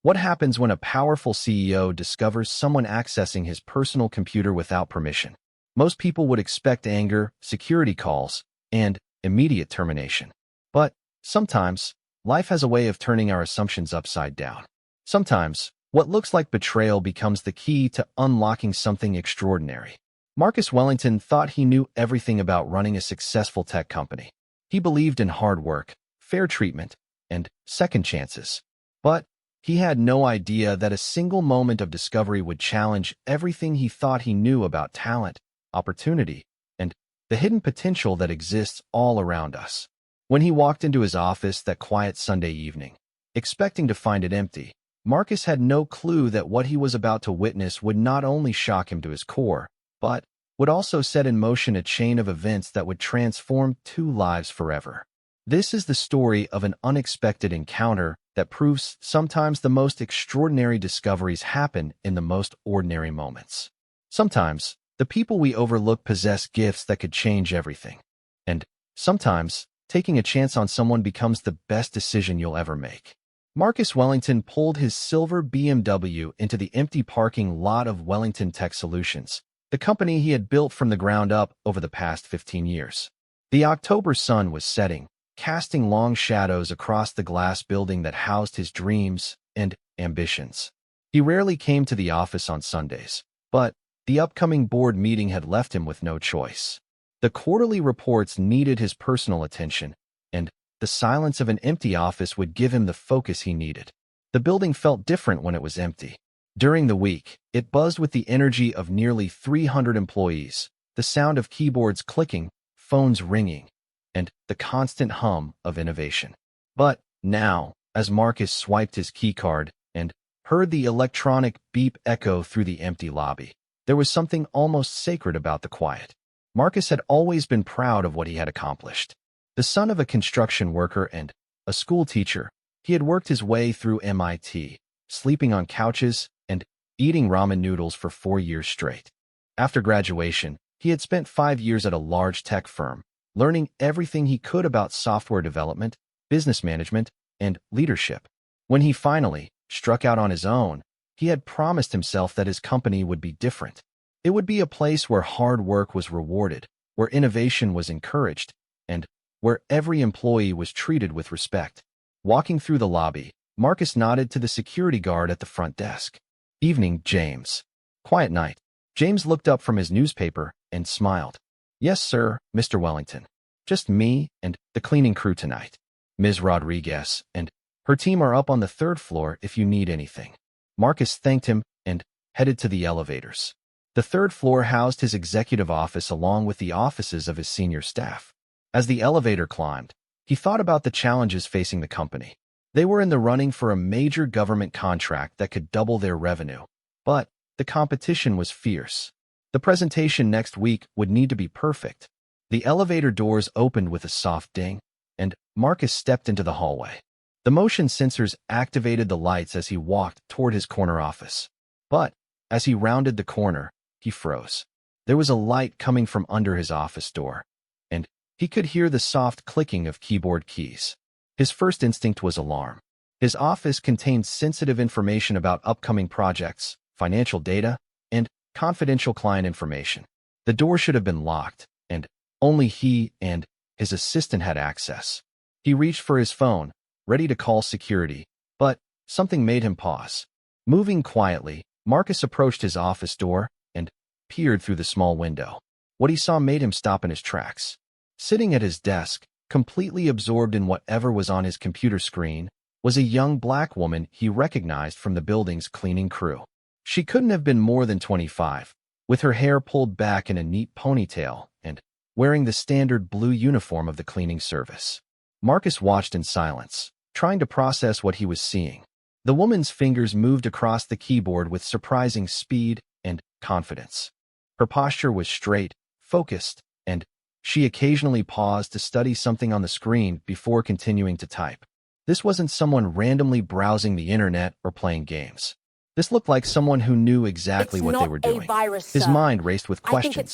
What happens when a powerful CEO discovers someone accessing his personal computer without permission? Most people would expect anger, security calls, and immediate termination. But sometimes, life has a way of turning our assumptions upside down. Sometimes, what looks like betrayal becomes the key to unlocking something extraordinary. Marcus Wellington thought he knew everything about running a successful tech company. He believed in hard work, fair treatment, and second chances. But he had no idea that a single moment of discovery would challenge everything he thought he knew about talent, opportunity, and the hidden potential that exists all around us. When he walked into his office that quiet Sunday evening, expecting to find it empty, Marcus had no clue that what he was about to witness would not only shock him to his core, but would also set in motion a chain of events that would transform two lives forever. This is the story of an unexpected encounter that proves sometimes the most extraordinary discoveries happen in the most ordinary moments. Sometimes, the people we overlook possess gifts that could change everything. And sometimes, taking a chance on someone becomes the best decision you'll ever make. Marcus Wellington pulled his silver BMW into the empty parking lot of Wellington Tech Solutions, the company he had built from the ground up over the past 15 years. The October sun was setting, casting long shadows across the glass building that housed his dreams and ambitions. He rarely came to the office on Sundays, but the upcoming board meeting had left him with no choice. The quarterly reports needed his personal attention, and the silence of an empty office would give him the focus he needed. The building felt different when it was empty. During the week, it buzzed with the energy of nearly 300 employees, the sound of keyboards clicking, phones ringing, and the constant hum of innovation. But now, as Marcus swiped his keycard and heard the electronic beep echo through the empty lobby, there was something almost sacred about the quiet. Marcus had always been proud of what he had accomplished. The son of a construction worker and a school teacher, he had worked his way through MIT, sleeping on couches and eating ramen noodles for 4 years straight. After graduation, he had spent 5 years at a large tech firm, learning everything he could about software development, business management, and leadership. When he finally struck out on his own, he had promised himself that his company would be different. It would be a place where hard work was rewarded, where innovation was encouraged, and where every employee was treated with respect. Walking through the lobby, Marcus nodded to the security guard at the front desk. "Evening, James." "Quiet night." James looked up from his newspaper and smiled. "Yes, sir, Mr. Wellington. Just me and the cleaning crew tonight. Ms. Rodriguez and her team are up on the 3rd floor if you need anything." Marcus thanked him and headed to the elevators. The 3rd floor housed his executive office along with the offices of his senior staff. As the elevator climbed, he thought about the challenges facing the company. They were in the running for a major government contract that could double their revenue, but the competition was fierce. The presentation next week would need to be perfect. The elevator doors opened with a soft ding, and Marcus stepped into the hallway. The motion sensors activated the lights as he walked toward his corner office. But as he rounded the corner, he froze. There was a light coming from under his office door, and he could hear the soft clicking of keyboard keys. His first instinct was alarm. His office contained sensitive information about upcoming projects, financial data, and confidential client information. The door should have been locked, and only he and his assistant had access. He reached for his phone, ready to call security, but something made him pause. Moving quietly, Marcus approached his office door and peered through the small window. What he saw made him stop in his tracks. Sitting at his desk, completely absorbed in whatever was on his computer screen, was a young black woman he recognized from the building's cleaning crew. She couldn't have been more than 25, with her hair pulled back in a neat ponytail and wearing the standard blue uniform of the cleaning service. Marcus watched in silence, trying to process what he was seeing. The woman's fingers moved across the keyboard with surprising speed and confidence. Her posture was straight, focused, and she occasionally paused to study something on the screen before continuing to type. This wasn't someone randomly browsing the internet or playing games. This looked like someone who knew exactly what they were doing. His mind raced with questions.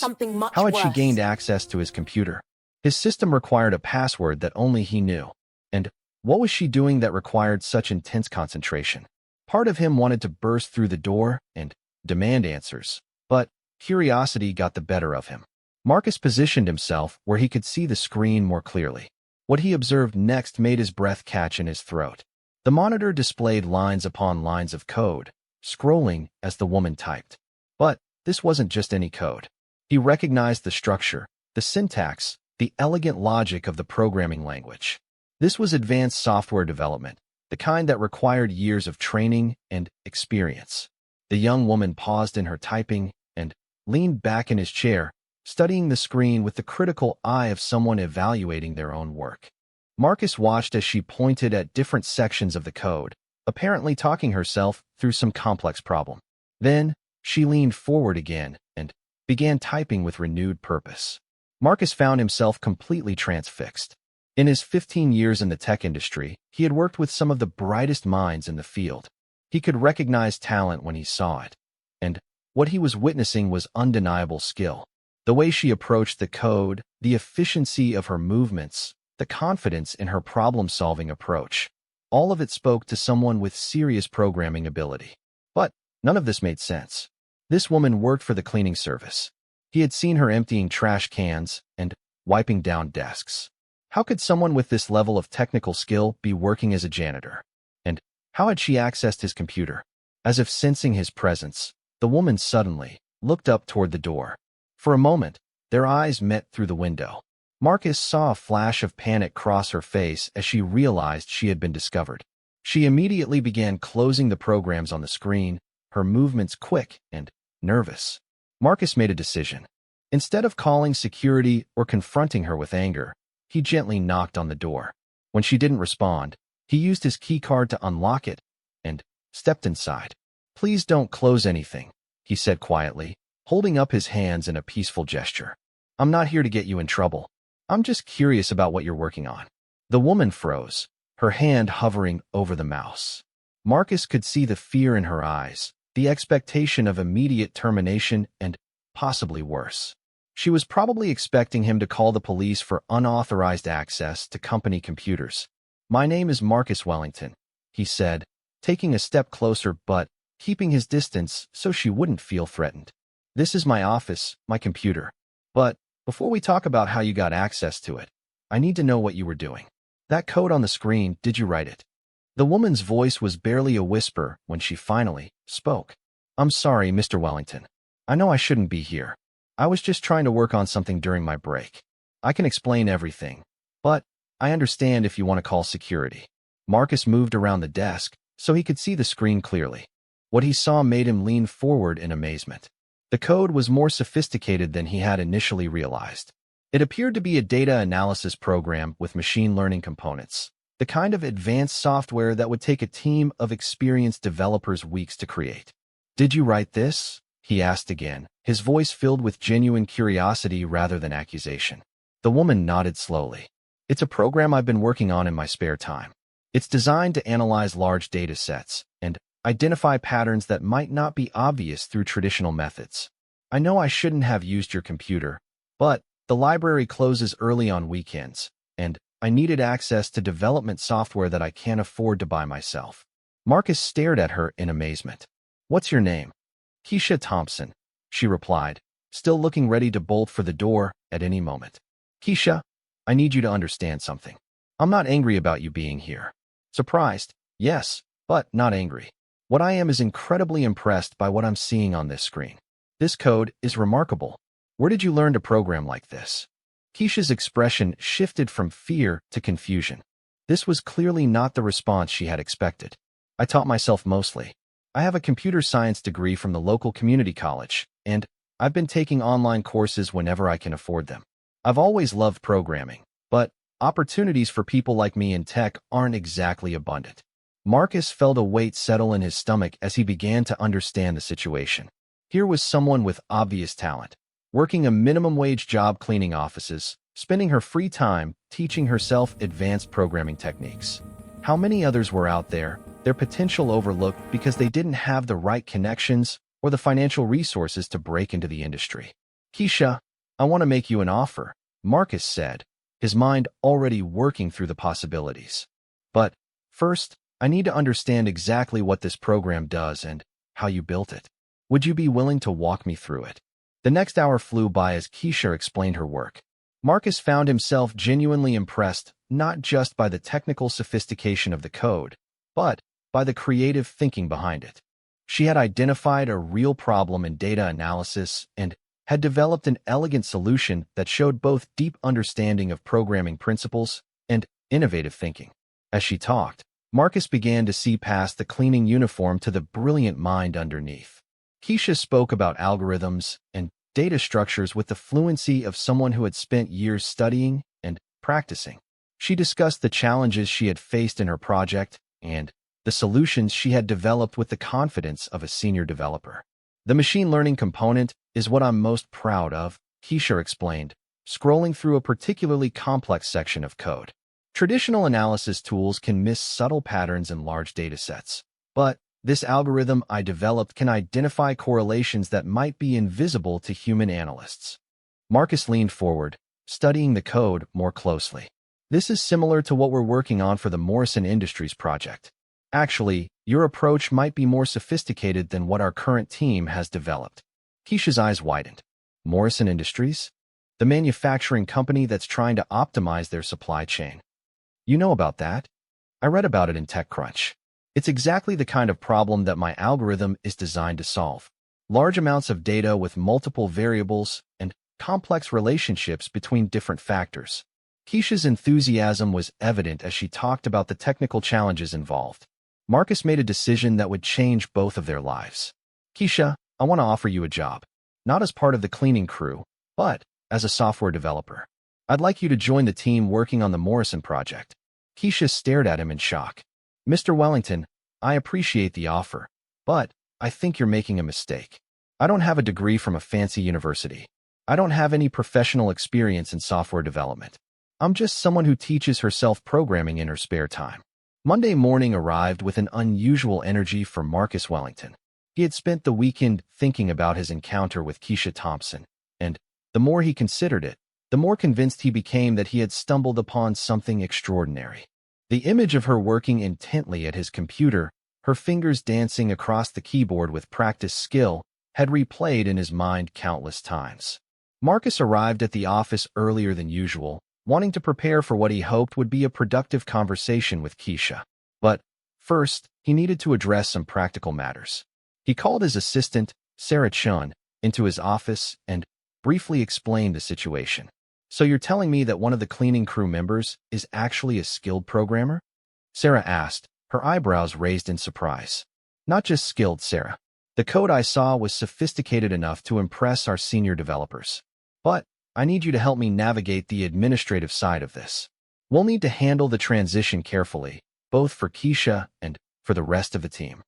How had she gained access to his computer? His system required a password that only he knew. And what was she doing that required such intense concentration? Part of him wanted to burst through the door and demand answers, but curiosity got the better of him. Marcus positioned himself where he could see the screen more clearly. What he observed next made his breath catch in his throat. The monitor displayed lines upon lines of code, scrolling as the woman typed. But this wasn't just any code. He recognized the structure, the syntax, the elegant logic of the programming language. This was advanced software development, the kind that required years of training and experience. The young woman paused in her typing and leaned back in his chair, studying the screen with the critical eye of someone evaluating their own work. Marcus watched as she pointed at different sections of the code, apparently talking herself through some complex problem. Then, she leaned forward again and began typing with renewed purpose. Marcus found himself completely transfixed. In his 15 years in the tech industry, he had worked with some of the brightest minds in the field. He could recognize talent when he saw it. And what he was witnessing was undeniable skill. The way she approached the code, the efficiency of her movements, the confidence in her problem-solving approach. All of it spoke to someone with serious programming ability. But none of this made sense. This woman worked for the cleaning service. He had seen her emptying trash cans and wiping down desks. How could someone with this level of technical skill be working as a janitor? And how had she accessed his computer? As if sensing his presence, the woman suddenly looked up toward the door. For a moment, their eyes met through the window. Marcus saw a flash of panic cross her face as she realized she had been discovered. She immediately began closing the programs on the screen, her movements quick and nervous. Marcus made a decision. Instead of calling security or confronting her with anger, he gently knocked on the door. When she didn't respond, he used his keycard to unlock it and stepped inside. "Please don't close anything," he said quietly, holding up his hands in a peaceful gesture. "I'm not here to get you in trouble. I'm just curious about what you're working on." The woman froze, her hand hovering over the mouse. Marcus could see the fear in her eyes, the expectation of immediate termination and possibly worse. She was probably expecting him to call the police for unauthorized access to company computers. "My name is Marcus Wellington," he said, taking a step closer but keeping his distance so she wouldn't feel threatened. "This is my office, my computer. But before we talk about how you got access to it, I need to know what you were doing. That code on the screen, did you write it?" The woman's voice was barely a whisper when she finally spoke. "I'm sorry, Mr. Wellington. I know I shouldn't be here. I was just trying to work on something during my break. I can explain everything, but I understand if you want to call security." Marcus moved around the desk so he could see the screen clearly. What he saw made him lean forward in amazement. The code was more sophisticated than he had initially realized. It appeared to be a data analysis program with machine learning components, the kind of advanced software that would take a team of experienced developers weeks to create. "Did you write this?" he asked again, his voice filled with genuine curiosity rather than accusation. The woman nodded slowly. "It's a program I've been working on in my spare time. It's designed to analyze large data sets and identify patterns that might not be obvious through traditional methods. I know I shouldn't have used your computer, but the library closes early on weekends, and I needed access to development software that I can't afford to buy myself." Marcus stared at her in amazement. "What's your name?" "Keisha Thompson," she replied, still looking ready to bolt for the door at any moment. "Keisha, I need you to understand something. I'm not angry about you being here. Surprised, yes, but not angry. What I am is incredibly impressed by what I'm seeing on this screen. This code is remarkable. Where did you learn to program like this?" Keisha's expression shifted from fear to confusion. This was clearly not the response she had expected. "I taught myself mostly. I have a computer science degree from the local community college, and I've been taking online courses whenever I can afford them. I've always loved programming, but opportunities for people like me in tech aren't exactly abundant." Marcus felt a weight settle in his stomach as he began to understand the situation. Here was someone with obvious talent, working a minimum-wage job cleaning offices, spending her free time teaching herself advanced programming techniques. How many others were out there, their potential overlooked because they didn't have the right connections or the financial resources to break into the industry? "Keisha, I want to make you an offer," Marcus said, his mind already working through the possibilities. "But first, I need to understand exactly what this program does and how you built it. Would you be willing to walk me through it? The next hour flew by as Keisha explained her work. Marcus found himself genuinely impressed not just by the technical sophistication of the code, but by the creative thinking behind it. She had identified a real problem in data analysis and had developed an elegant solution that showed both deep understanding of programming principles and innovative thinking. As she talked, Marcus began to see past the cleaning uniform to the brilliant mind underneath. Keisha spoke about algorithms and data structures with the fluency of someone who had spent years studying and practicing. She discussed the challenges she had faced in her project and the solutions she had developed with the confidence of a senior developer. The machine learning component is what I'm most proud of, Keisha explained, scrolling through a particularly complex section of code. Traditional analysis tools can miss subtle patterns in large datasets, but this algorithm I developed can identify correlations that might be invisible to human analysts. Marcus leaned forward, studying the code more closely. This is similar to what we're working on for the Morrison Industries project. Actually, your approach might be more sophisticated than what our current team has developed. Keisha's eyes widened. Morrison Industries? The manufacturing company that's trying to optimize their supply chain. You know about that? I read about it in TechCrunch. It's exactly the kind of problem that my algorithm is designed to solve. Large amounts of data with multiple variables and complex relationships between different factors. Keisha's enthusiasm was evident as she talked about the technical challenges involved. Marcus made a decision that would change both of their lives. Keisha, I want to offer you a job. Not as part of the cleaning crew, but as a software developer. I'd like you to join the team working on the Morrison project. Keisha stared at him in shock. Mr. Wellington, I appreciate the offer, but I think you're making a mistake. I don't have a degree from a fancy university. I don't have any professional experience in software development. I'm just someone who teaches herself programming in her spare time. Monday morning arrived with an unusual energy for Marcus Wellington. He had spent the weekend thinking about his encounter with Keisha Thompson, and the more he considered it, the more convinced he became that he had stumbled upon something extraordinary. The image of her working intently at his computer, her fingers dancing across the keyboard with practiced skill, had replayed in his mind countless times. Marcus arrived at the office earlier than usual, wanting to prepare for what he hoped would be a productive conversation with Keisha. But first, he needed to address some practical matters. He called his assistant, Sarah Chun, into his office and briefly explained the situation. So you're telling me that one of the cleaning crew members is actually a skilled programmer? Sarah asked, her eyebrows raised in surprise. Not just skilled, Sarah. The code I saw was sophisticated enough to impress our senior developers. But I need you to help me navigate the administrative side of this. We'll need to handle the transition carefully, both for Keisha and for the rest of the team.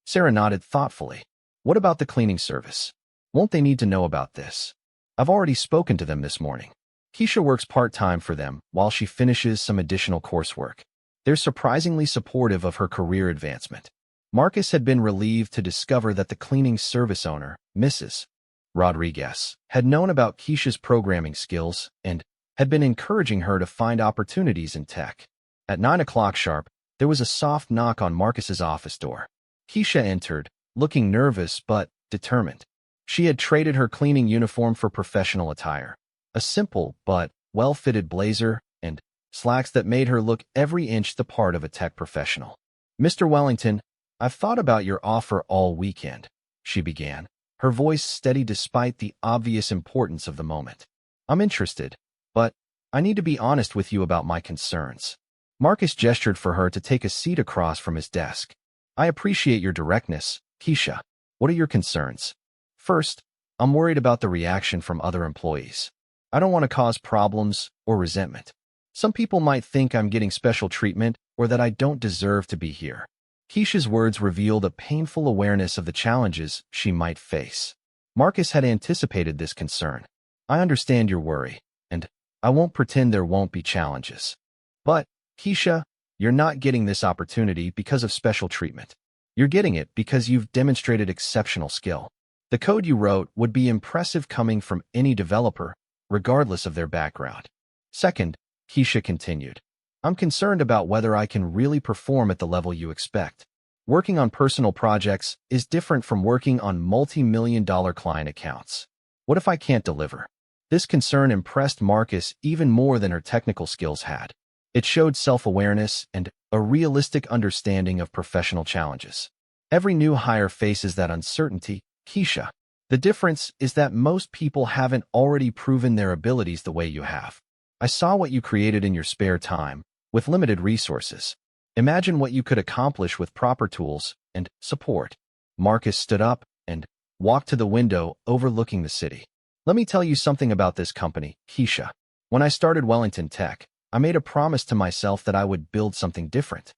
Sarah nodded thoughtfully. What about the cleaning service? Won't they need to know about this? I've already spoken to them this morning. Keisha works part-time for them while she finishes some additional coursework. They're surprisingly supportive of her career advancement. Marcus had been relieved to discover that the cleaning service owner, Mrs. Rodriguez, had known about Keisha's programming skills and had been encouraging her to find opportunities in tech. At 9 o'clock sharp, there was a soft knock on Marcus's office door. Keisha entered, looking nervous but determined. She had traded her cleaning uniform for professional attire, a simple but well-fitted blazer and slacks that made her look every inch the part of a tech professional. Mr. Wellington, I've thought about your offer all weekend, she began, her voice steady despite the obvious importance of the moment. I'm interested, but I need to be honest with you about my concerns. Marcus gestured for her to take a seat across from his desk. I appreciate your directness, Keisha. What are your concerns? First, I'm worried about the reaction from other employees. I don't want to cause problems or resentment. Some people might think I'm getting special treatment or that I don't deserve to be here. Keisha's words revealed a painful awareness of the challenges she might face. Marcus had anticipated this concern. I understand your worry, and I won't pretend there won't be challenges. But, Keisha, you're not getting this opportunity because of special treatment. You're getting it because you've demonstrated exceptional skill. The code you wrote would be impressive coming from any developer, regardless of their background. Second, Keisha continued, I'm concerned about whether I can really perform at the level you expect. Working on personal projects is different from working on multi-million-dollar client accounts. What if I can't deliver? This concern impressed Marcus even more than her technical skills had. It showed self-awareness and a realistic understanding of professional challenges. Every new hire faces that uncertainty, Keisha. The difference is that most people haven't already proven their abilities the way you have. I saw what you created in your spare time, with limited resources. Imagine what you could accomplish with proper tools and support. Marcus stood up and walked to the window overlooking the city. Let me tell you something about this company, Keisha. When I started Wellington Tech, I made a promise to myself that I would build something different.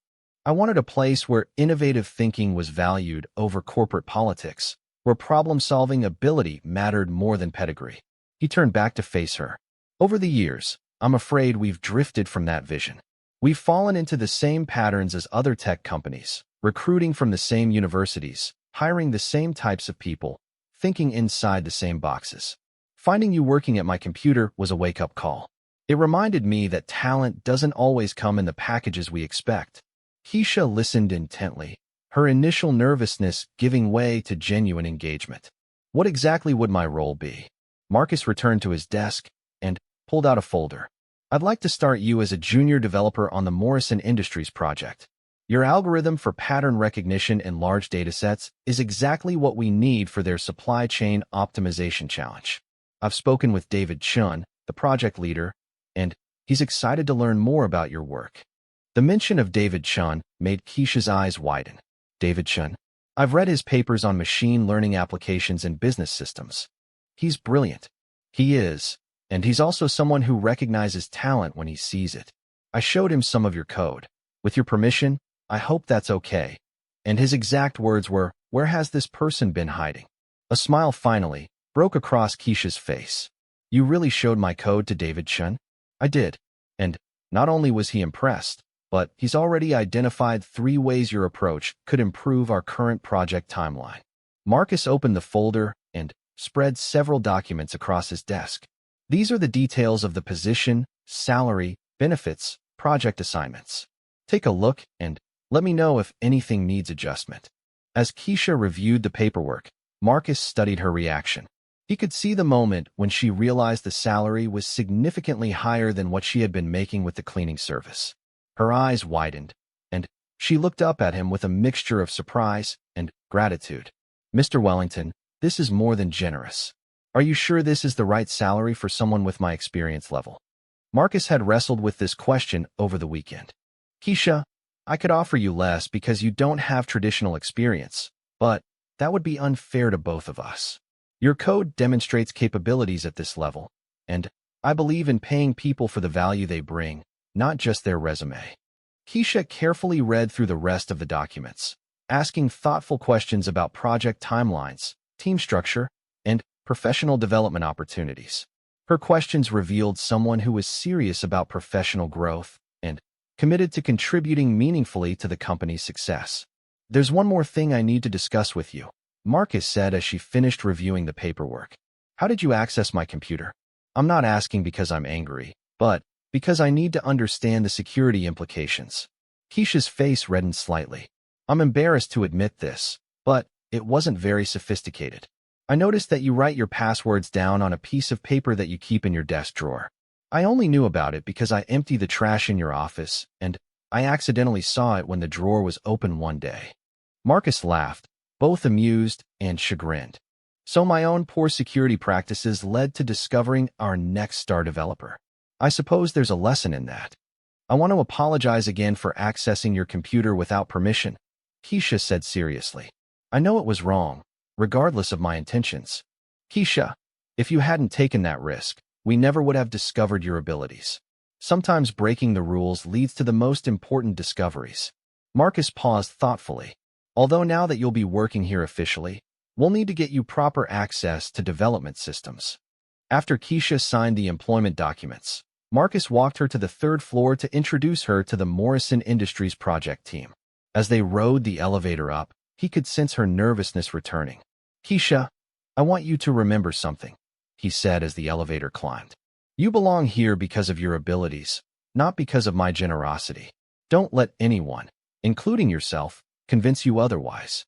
I wanted a place where innovative thinking was valued over corporate politics, where problem-solving ability mattered more than pedigree. He turned back to face her. Over the years, I'm afraid we've drifted from that vision. We've fallen into the same patterns as other tech companies, recruiting from the same universities, hiring the same types of people, thinking inside the same boxes. Finding you working at my computer was a wake-up call. It reminded me that talent doesn't always come in the packages we expect. Keisha listened intently, her initial nervousness giving way to genuine engagement. What exactly would my role be? Marcus returned to his desk and pulled out a folder. I'd like to start you as a junior developer on the Morrison Industries project. Your algorithm for pattern recognition and large datasets is exactly what we need for their supply chain optimization challenge. I've spoken with David Chun, the project leader, and he's excited to learn more about your work. The mention of David Chun made Keisha's eyes widen. David Chun. I've read his papers on machine learning applications and business systems. He's brilliant. He is, and he's also someone who recognizes talent when he sees it. I showed him some of your code. With your permission, I hope that's okay. And his exact words were, "Where has this person been hiding?" A smile finally broke across Keisha's face. You really showed my code to David Chun? I did. And not only was he impressed, but he's already identified 3 ways your approach could improve our current project timeline. Marcus opened the folder and spread several documents across his desk. These are the details of the position, salary, benefits, project assignments. Take a look and let me know if anything needs adjustment. As Keisha reviewed the paperwork, Marcus studied her reaction. He could see the moment when she realized the salary was significantly higher than what she had been making with the cleaning service. Her eyes widened, and she looked up at him with a mixture of surprise and gratitude. Mr. Wellington, this is more than generous. Are you sure this is the right salary for someone with my experience level? Marcus had wrestled with this question over the weekend. Keisha, I could offer you less because you don't have traditional experience, but that would be unfair to both of us. Your code demonstrates capabilities at this level, and I believe in paying people for the value they bring, not just their resume. Keisha carefully read through the rest of the documents, asking thoughtful questions about project timelines, team structure, and professional development opportunities. Her questions revealed someone who was serious about professional growth and committed to contributing meaningfully to the company's success. There's one more thing I need to discuss with you, Marcus said as she finished reviewing the paperwork. How did you access my computer? I'm not asking because I'm angry, but because I need to understand the security implications. Keisha's face reddened slightly. I'm embarrassed to admit this, but it wasn't very sophisticated. I noticed that you write your passwords down on a piece of paper that you keep in your desk drawer. I only knew about it because I empty the trash in your office, and I accidentally saw it when the drawer was open one day. Marcus laughed, both amused and chagrined. So my own poor security practices led to discovering our next star developer. I suppose there's a lesson in that. I want to apologize again for accessing your computer without permission, Keisha said seriously. I know it was wrong, regardless of my intentions. Keisha, if you hadn't taken that risk, we never would have discovered your abilities. Sometimes breaking the rules leads to the most important discoveries. Marcus paused thoughtfully. Although now that you'll be working here officially, we'll need to get you proper access to development systems. After Keisha signed the employment documents, Marcus walked her to the 3rd floor to introduce her to the Morrison Industries project team. As they rode the elevator up, he could sense her nervousness returning. Keisha, I want you to remember something, he said as the elevator climbed. You belong here because of your abilities, not because of my generosity. Don't let anyone, including yourself, convince you otherwise.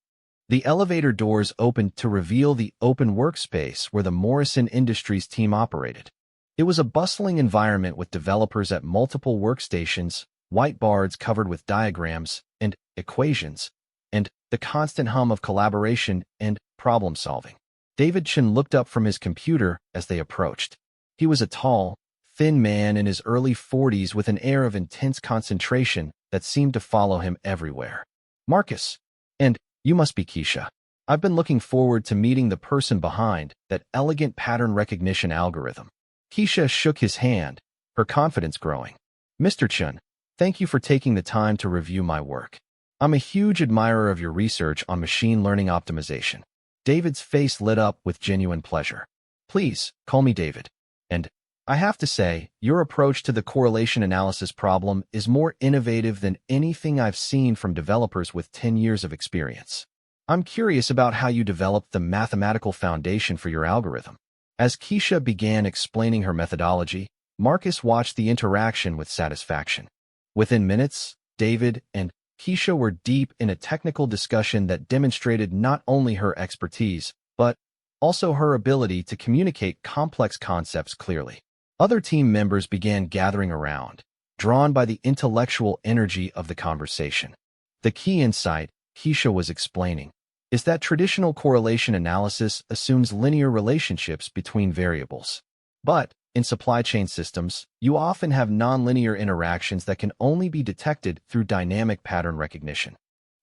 The elevator doors opened to reveal the open workspace where the Morrison Industries team operated. It was a bustling environment with developers at multiple workstations, whiteboards covered with diagrams and equations, and the constant hum of collaboration and problem-solving. David Chen looked up from his computer as they approached. He was a tall, thin man in his early 40s with an air of intense concentration that seemed to follow him everywhere. Marcus, and you must be Keisha. I've been looking forward to meeting the person behind that elegant pattern recognition algorithm. Keisha shook his hand, her confidence growing. Mr. Chen, thank you for taking the time to review my work. I'm a huge admirer of your research on machine learning optimization. David's face lit up with genuine pleasure. Please, call me David. And I have to say, your approach to the correlation analysis problem is more innovative than anything I've seen from developers with 10 years of experience. I'm curious about how you developed the mathematical foundation for your algorithm. As Keisha began explaining her methodology, Marcus watched the interaction with satisfaction. Within minutes, David and Keisha were deep in a technical discussion that demonstrated not only her expertise, but also her ability to communicate complex concepts clearly. Other team members began gathering around, drawn by the intellectual energy of the conversation. The key insight, Keisha was explaining, is that traditional correlation analysis assumes linear relationships between variables. But in supply chain systems, you often have nonlinear interactions that can only be detected through dynamic pattern recognition.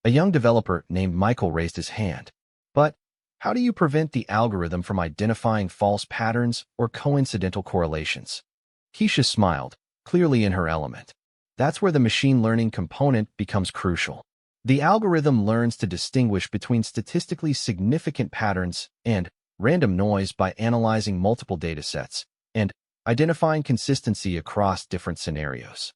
A young developer named Michael raised his hand. But how do you prevent the algorithm from identifying false patterns or coincidental correlations? Keisha smiled, clearly in her element. That's where the machine learning component becomes crucial. The algorithm learns to distinguish between statistically significant patterns and random noise by analyzing multiple datasets and identifying consistency across different scenarios.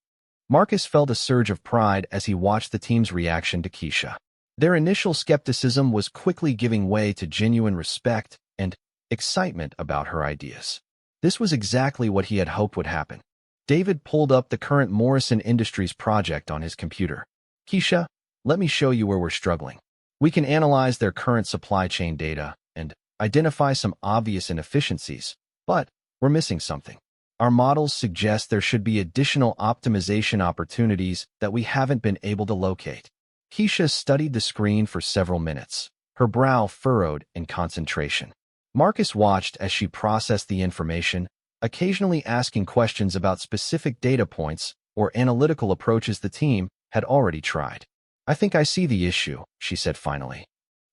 Marcus felt a surge of pride as he watched the team's reaction to Keisha. Their initial skepticism was quickly giving way to genuine respect and excitement about her ideas. This was exactly what he had hoped would happen. David pulled up the current Morrison Industries project on his computer. Keisha, let me show you where we're struggling. We can analyze their current supply chain data and identify some obvious inefficiencies, but we're missing something. Our models suggest there should be additional optimization opportunities that we haven't been able to locate. Keisha studied the screen for several minutes, her brow furrowed in concentration. Marcus watched as she processed the information, occasionally asking questions about specific data points or analytical approaches the team had already tried. I think I see the issue, she said finally.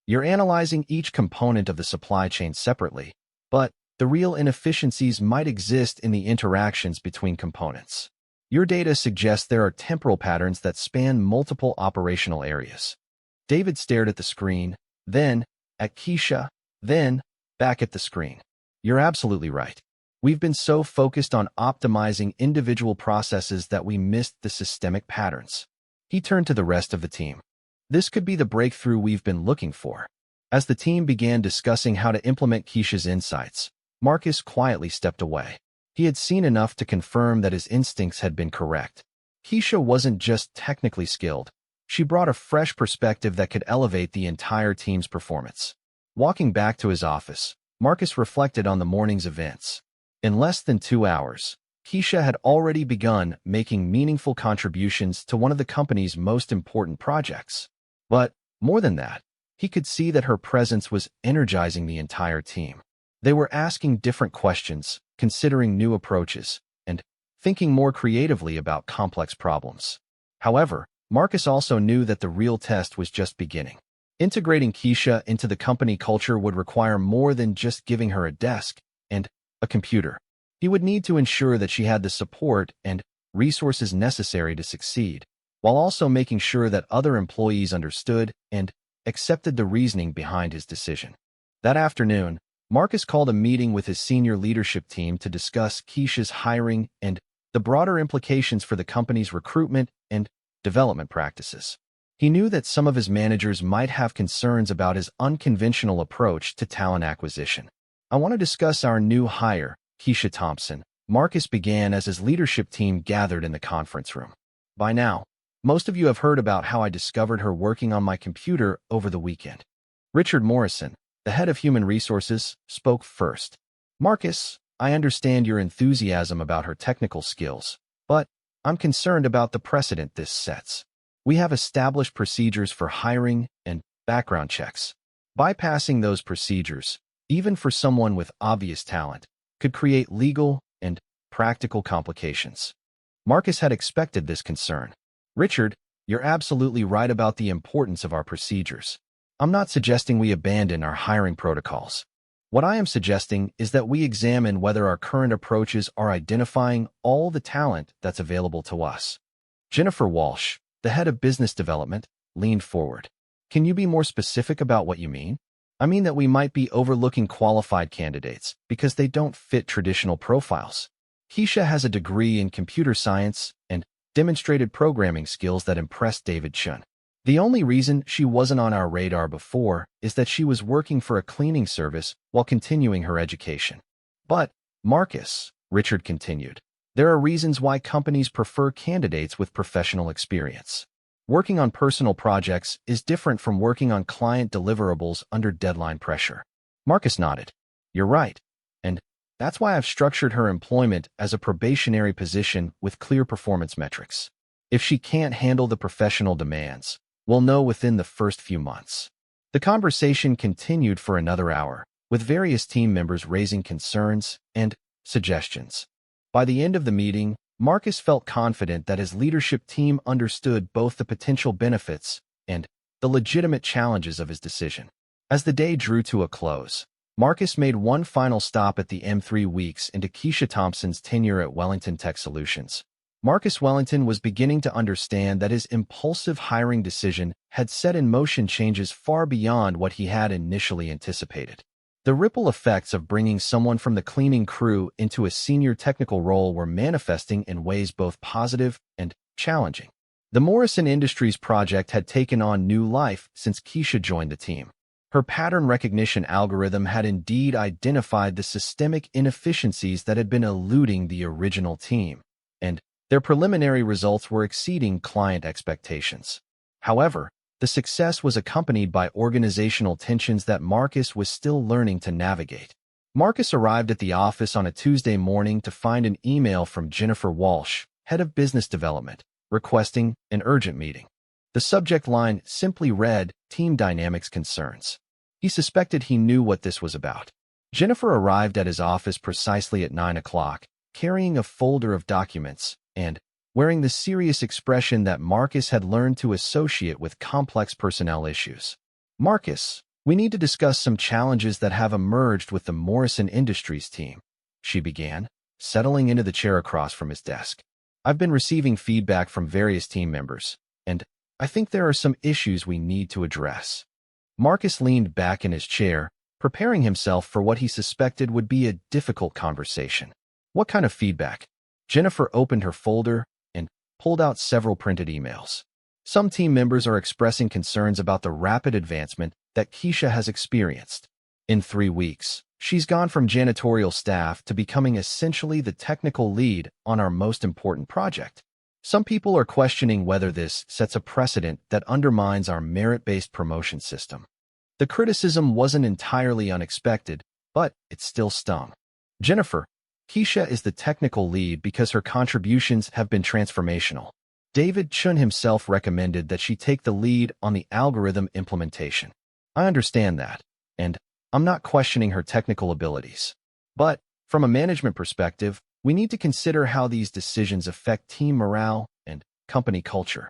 You're analyzing each component of the supply chain separately, but the real inefficiencies might exist in the interactions between components. Your data suggests there are temporal patterns that span multiple operational areas. David stared at the screen, then at Keisha, then back at the screen. You're absolutely right. We've been so focused on optimizing individual processes that we missed the systemic patterns. He turned to the rest of the team. This could be the breakthrough we've been looking for. As the team began discussing how to implement Keisha's insights, Marcus quietly stepped away. He had seen enough to confirm that his instincts had been correct. Keisha wasn't just technically skilled. She brought a fresh perspective that could elevate the entire team's performance. Walking back to his office, Marcus reflected on the morning's events. In less than 2 hours, Keisha had already begun making meaningful contributions to one of the company's most important projects. But more than that, he could see that her presence was energizing the entire team. They were asking different questions, considering new approaches, and thinking more creatively about complex problems. However, Marcus also knew that the real test was just beginning. Integrating Keisha into the company culture would require more than just giving her a desk and a computer. He would need to ensure that she had the support and resources necessary to succeed, while also making sure that other employees understood and accepted the reasoning behind his decision. That afternoon, Marcus called a meeting with his senior leadership team to discuss Keisha's hiring and the broader implications for the company's recruitment and development practices. He knew that some of his managers might have concerns about his unconventional approach to talent acquisition. I want to discuss our new hire, Keisha Thompson, Marcus began as his leadership team gathered in the conference room. By now, most of you have heard about how I discovered her working on my computer over the weekend. Richard Morrison, the head of human resources, spoke first. Marcus, I understand your enthusiasm about her technical skills, but I'm concerned about the precedent this sets. We have established procedures for hiring and background checks. Bypassing those procedures, even for someone with obvious talent, could create legal and practical complications. Marcus had expected this concern. Richard, you're absolutely right about the importance of our procedures. I'm not suggesting we abandon our hiring protocols. What I am suggesting is that we examine whether our current approaches are identifying all the talent that's available to us. Jennifer Walsh, the head of business development, leaned forward. Can you be more specific about what you mean? I mean that we might be overlooking qualified candidates because they don't fit traditional profiles. Keisha has a degree in computer science and demonstrated programming skills that impressed David Chun. The only reason she wasn't on our radar before is that she was working for a cleaning service while continuing her education. But, Marcus, Richard continued, there are reasons why companies prefer candidates with professional experience. Working on personal projects is different from working on client deliverables under deadline pressure. Marcus nodded. You're right. And that's why I've structured her employment as a probationary position with clear performance metrics. If she can't handle the professional demands, we'll know within the first few months. The conversation continued for another hour, with various team members raising concerns and suggestions. By the end of the meeting, Marcus felt confident that his leadership team understood both the potential benefits and the legitimate challenges of his decision. As the day drew to a close, Marcus made one final stop at the M3 weeks into Keisha Thompson's tenure at Wellington Tech Solutions. Marcus Wellington was beginning to understand that his impulsive hiring decision had set in motion changes far beyond what he had initially anticipated. The ripple effects of bringing someone from the cleaning crew into a senior technical role were manifesting in ways both positive and challenging. The Morrison Industries project had taken on new life since Keisha joined the team. Her pattern recognition algorithm had indeed identified the systemic inefficiencies that had been eluding the original team, and their preliminary results were exceeding client expectations. However, the success was accompanied by organizational tensions that Marcus was still learning to navigate. Marcus arrived at the office on a Tuesday morning to find an email from Jennifer Walsh, head of business development, requesting an urgent meeting. The subject line simply read, Team Dynamics Concerns. He suspected he knew what this was about. Jennifer arrived at his office precisely at 9 o'clock, carrying a folder of documents and wearing the serious expression that Marcus had learned to associate with complex personnel issues. Marcus, we need to discuss some challenges that have emerged with the Morrison Industries team, she began, settling into the chair across from his desk. I've been receiving feedback from various team members, and I think there are some issues we need to address. Marcus leaned back in his chair, preparing himself for what he suspected would be a difficult conversation. What kind of feedback? Jennifer opened her folder and pulled out several printed emails. Some team members are expressing concerns about the rapid advancement that Keisha has experienced. In 3 weeks, she's gone from janitorial staff to becoming essentially the technical lead on our most important project. Some people are questioning whether this sets a precedent that undermines our merit-based promotion system. The criticism wasn't entirely unexpected, but it still stung. Jennifer, Keisha is the technical lead because her contributions have been transformational. David Chun himself recommended that she take the lead on the algorithm implementation. I understand that, and I'm not questioning her technical abilities. But, from a management perspective, we need to consider how these decisions affect team morale and company culture.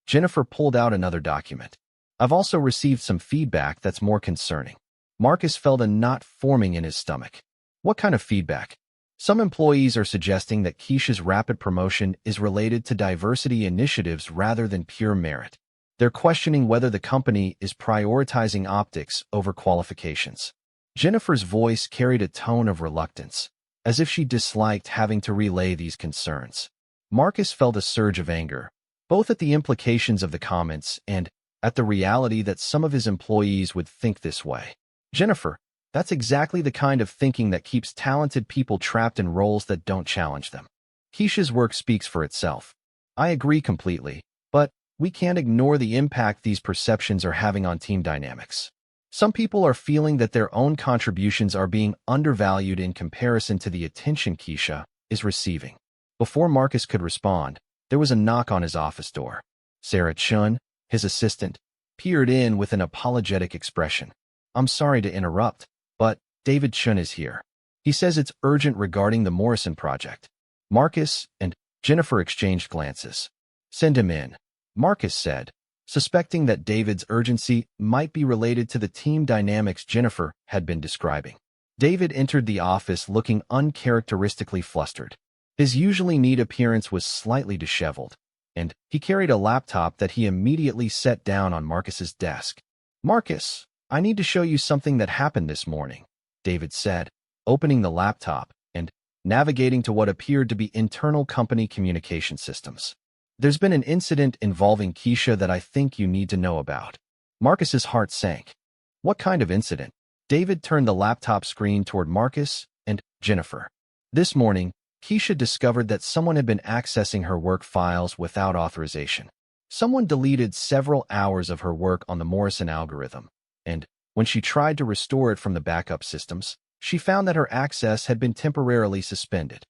Jennifer pulled out another document. I've also received some feedback that's more concerning. Marcus felt a knot forming in his stomach. What kind of feedback? Some employees are suggesting that Keisha's rapid promotion is related to diversity initiatives rather than pure merit. They're questioning whether the company is prioritizing optics over qualifications. Jennifer's voice carried a tone of reluctance, as if she disliked having to relay these concerns. Marcus felt a surge of anger, both at the implications of the comments and at the reality that some of his employees would think this way. Jennifer, That's exactly the kind of thinking that keeps talented people trapped in roles that don't challenge them. Keisha's work speaks for itself. I agree completely, but we can't ignore the impact these perceptions are having on team dynamics. Some people are feeling that their own contributions are being undervalued in comparison to the attention Keisha is receiving. Before Marcus could respond, there was a knock on his office door. Sarah Chun, his assistant, peered in with an apologetic expression. I'm sorry to interrupt, but David Chun is here. He says it's urgent regarding the Morrison project. Marcus and Jennifer exchanged glances. Send him in, Marcus said, suspecting that David's urgency might be related to the team dynamics Jennifer had been describing. David entered the office looking uncharacteristically flustered. His usually neat appearance was slightly disheveled, and he carried a laptop that he immediately set down on Marcus's desk. Marcus, I need to show you something that happened this morning, David said, opening the laptop and navigating to what appeared to be internal company communication systems. There's been an incident involving Keisha that I think you need to know about. Marcus's heart sank. What kind of incident? David turned the laptop screen toward Marcus and Jennifer. This morning, Keisha discovered that someone had been accessing her work files without authorization. Someone deleted several hours of her work on the Morrison algorithm, and when she tried to restore it from the backup systems, she found that her access had been temporarily suspended.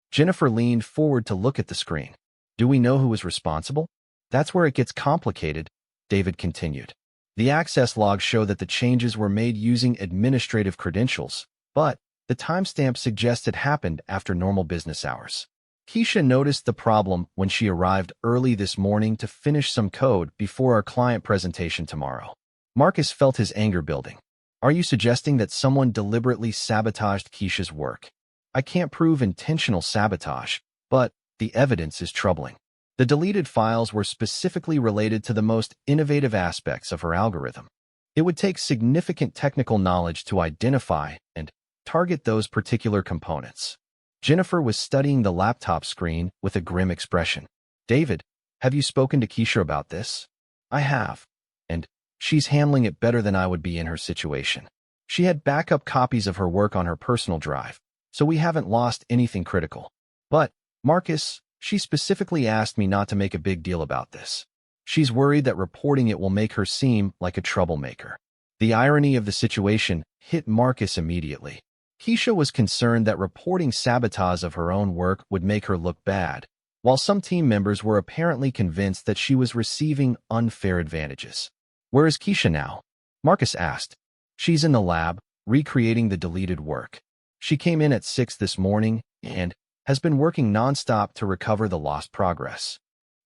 Jennifer leaned forward to look at the screen. Do we know who was responsible? That's where it gets complicated, David continued. The access logs show that the changes were made using administrative credentials, but the timestamp suggests it happened after normal business hours. Keisha noticed the problem when she arrived early this morning to finish some code before our client presentation tomorrow. Marcus felt his anger building. Are you suggesting that someone deliberately sabotaged Keisha's work? I can't prove intentional sabotage, but the evidence is troubling. The deleted files were specifically related to the most innovative aspects of her algorithm. It would take significant technical knowledge to identify and target those particular components. Jennifer was studying the laptop screen with a grim expression. David, have you spoken to Keisha about this? I have, and she's handling it better than I would be in her situation. She had backup copies of her work on her personal drive, so we haven't lost anything critical. But, Marcus, she specifically asked me not to make a big deal about this. She's worried that reporting it will make her seem like a troublemaker. The irony of the situation hit Marcus immediately. Keisha was concerned that reporting sabotage of her own work would make her look bad, while some team members were apparently convinced that she was receiving unfair advantages. Where is Keisha now? Marcus asked. She's in the lab, recreating the deleted work. She came in at 6 this morning and has been working nonstop to recover the lost progress.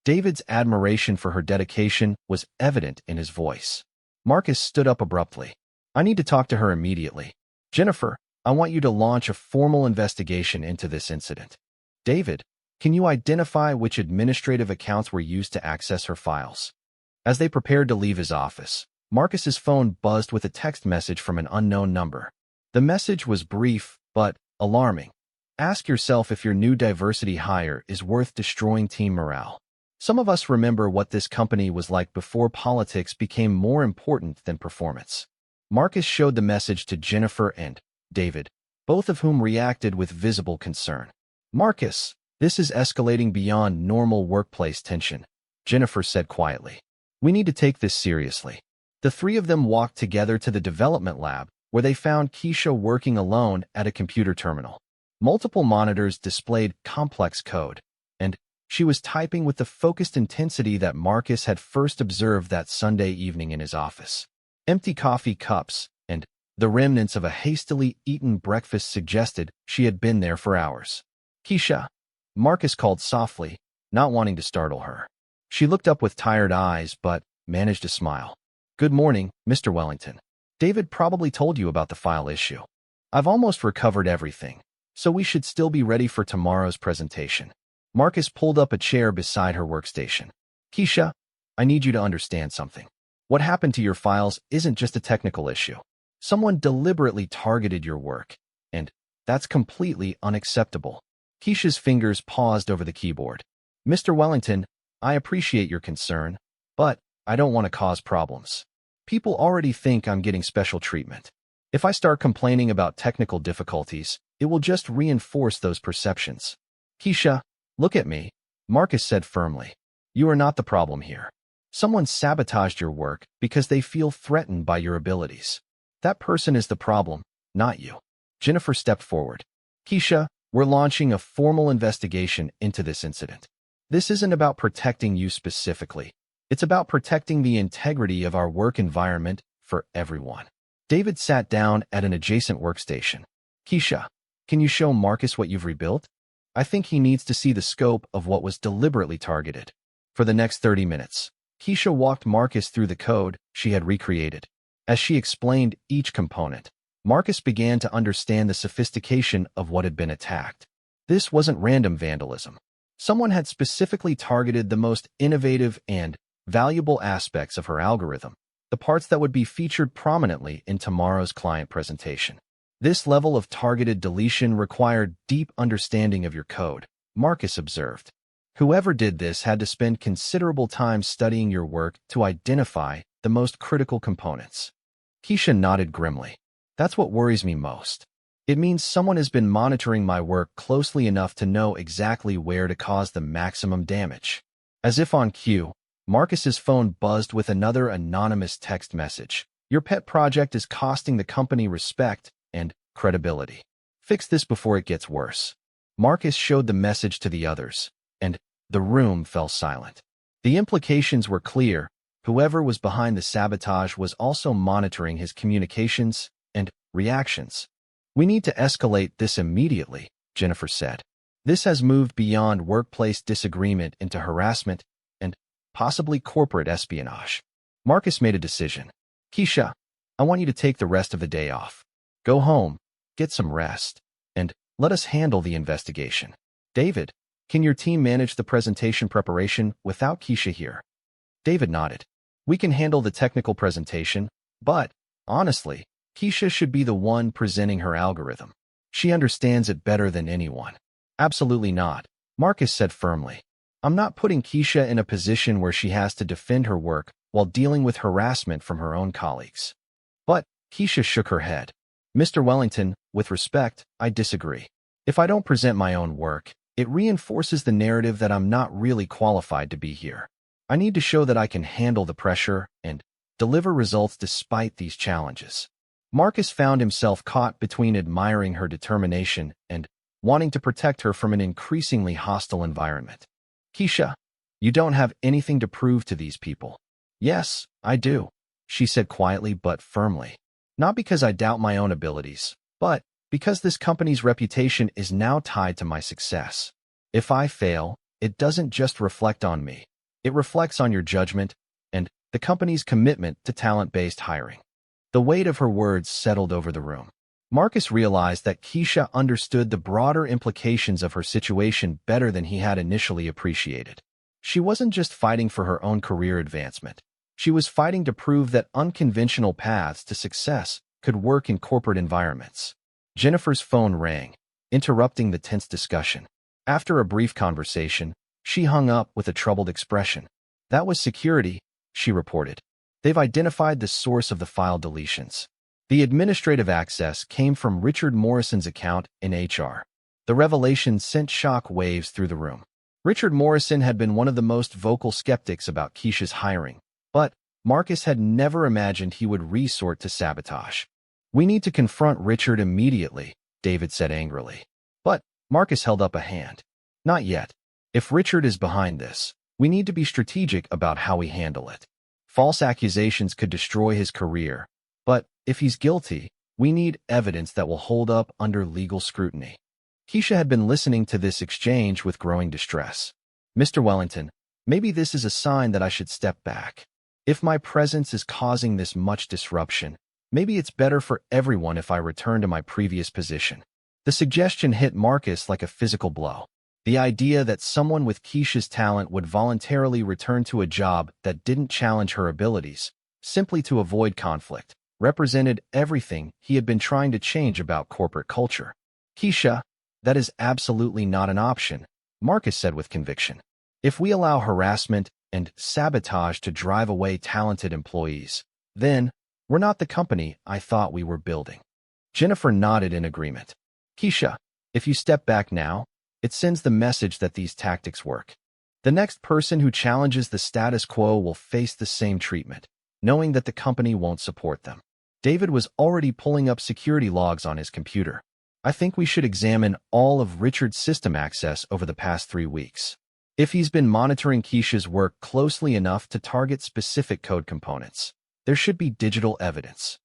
David's admiration for her dedication was evident in his voice. Marcus stood up abruptly. I need to talk to her immediately. Jennifer, I want you to launch a formal investigation into this incident. David, can you identify which administrative accounts were used to access her files? As they prepared to leave his office, Marcus's phone buzzed with a text message from an unknown number. The message was brief, but alarming. Ask yourself if your new diversity hire is worth destroying team morale. Some of us remember what this company was like before politics became more important than performance. Marcus showed the message to Jennifer and David, both of whom reacted with visible concern. Marcus, this is escalating beyond normal workplace tension, Jennifer said quietly. We need to take this seriously. The three of them walked together to the development lab, where they found Keisha working alone at a computer terminal. Multiple monitors displayed complex code, and she was typing with the focused intensity that Marcus had first observed that Sunday evening in his office. Empty coffee cups and the remnants of a hastily eaten breakfast suggested she had been there for hours. Keisha, Marcus called softly, not wanting to startle her. She looked up with tired eyes but managed to smile. Good morning, Mr. Wellington. David probably told you about the file issue. I've almost recovered everything, so we should still be ready for tomorrow's presentation. Marcus pulled up a chair beside her workstation. Keisha, I need you to understand something. What happened to your files isn't just a technical issue. Someone deliberately targeted your work, and that's completely unacceptable. Keisha's fingers paused over the keyboard. Mr. Wellington, I appreciate your concern, but I don't want to cause problems. People already think I'm getting special treatment. If I start complaining about technical difficulties, it will just reinforce those perceptions. Keisha, look at me, Marcus said firmly. You are not the problem here. Someone sabotaged your work because they feel threatened by your abilities. That person is the problem, not you. Jennifer stepped forward. Keisha, we're launching a formal investigation into this incident. This isn't about protecting you specifically. It's about protecting the integrity of our work environment for everyone. David sat down at an adjacent workstation. Keisha, can you show Marcus what you've rebuilt? I think he needs to see the scope of what was deliberately targeted. For the next 30 minutes, Keisha walked Marcus through the code she had recreated. As she explained each component, Marcus began to understand the sophistication of what had been attacked. This wasn't random vandalism. Someone had specifically targeted the most innovative and valuable aspects of her algorithm, the parts that would be featured prominently in tomorrow's client presentation. This level of targeted deletion required deep understanding of your code, Marcus observed. Whoever did this had to spend considerable time studying your work to identify the most critical components. Keisha nodded grimly. That's what worries me most. It means someone has been monitoring my work closely enough to know exactly where to cause the maximum damage. As if on cue, Marcus's phone buzzed with another anonymous text message. Your pet project is costing the company respect and credibility. Fix this before it gets worse. Marcus showed the message to the others, and the room fell silent. The implications were clear. Whoever was behind the sabotage was also monitoring his communications and reactions. We need to escalate this immediately, Jennifer said. This has moved beyond workplace disagreement into harassment and possibly corporate espionage. Marcus made a decision. Keisha, I want you to take the rest of the day off. Go home, get some rest, and let us handle the investigation. David, can your team manage the presentation preparation without Keisha here? David nodded. We can handle the technical presentation, but, honestly, Keisha should be the one presenting her algorithm. She understands it better than anyone. Absolutely not, Marcus said firmly. I'm not putting Keisha in a position where she has to defend her work while dealing with harassment from her own colleagues. But Keisha shook her head. Mr. Wellington, with respect, I disagree. If I don't present my own work, it reinforces the narrative that I'm not really qualified to be here. I need to show that I can handle the pressure and deliver results despite these challenges. Marcus found himself caught between admiring her determination and wanting to protect her from an increasingly hostile environment. Keisha, you don't have anything to prove to these people. Yes, I do, she said quietly but firmly. Not because I doubt my own abilities, but because this company's reputation is now tied to my success. If I fail, it doesn't just reflect on me. It reflects on your judgment and the company's commitment to talent-based hiring. The weight of her words settled over the room. Marcus realized that Keisha understood the broader implications of her situation better than he had initially appreciated. She wasn't just fighting for her own career advancement. She was fighting to prove that unconventional paths to success could work in corporate environments. Jennifer's phone rang, interrupting the tense discussion. After a brief conversation, she hung up with a troubled expression. That was security, she reported. They've identified the source of the file deletions. The administrative access came from Richard Morrison's account in HR. The revelation sent shock waves through the room. Richard Morrison had been one of the most vocal skeptics about Keisha's hiring, but Marcus had never imagined he would resort to sabotage. We need to confront Richard immediately, David said angrily. But Marcus held up a hand. Not yet. If Richard is behind this, we need to be strategic about how we handle it. False accusations could destroy his career, but if he's guilty, we need evidence that will hold up under legal scrutiny. Keisha had been listening to this exchange with growing distress. Mr. Wellington, maybe this is a sign that I should step back. If my presence is causing this much disruption, maybe it's better for everyone if I return to my previous position. The suggestion hit Marcus like a physical blow. The idea that someone with Keisha's talent would voluntarily return to a job that didn't challenge her abilities, simply to avoid conflict, represented everything he had been trying to change about corporate culture. Keisha, that is absolutely not an option, Marcus said with conviction. If we allow harassment and sabotage to drive away talented employees, then We're not the company I thought we were building. Jennifer nodded in agreement. Keisha, if you step back now, it sends the message that these tactics work. The next person who challenges the status quo will face the same treatment, knowing that the company won't support them. David was already pulling up security logs on his computer. I think we should examine all of Richard's system access over the past 3 weeks. If he's been monitoring Keisha's work closely enough to target specific code components, there should be digital evidence.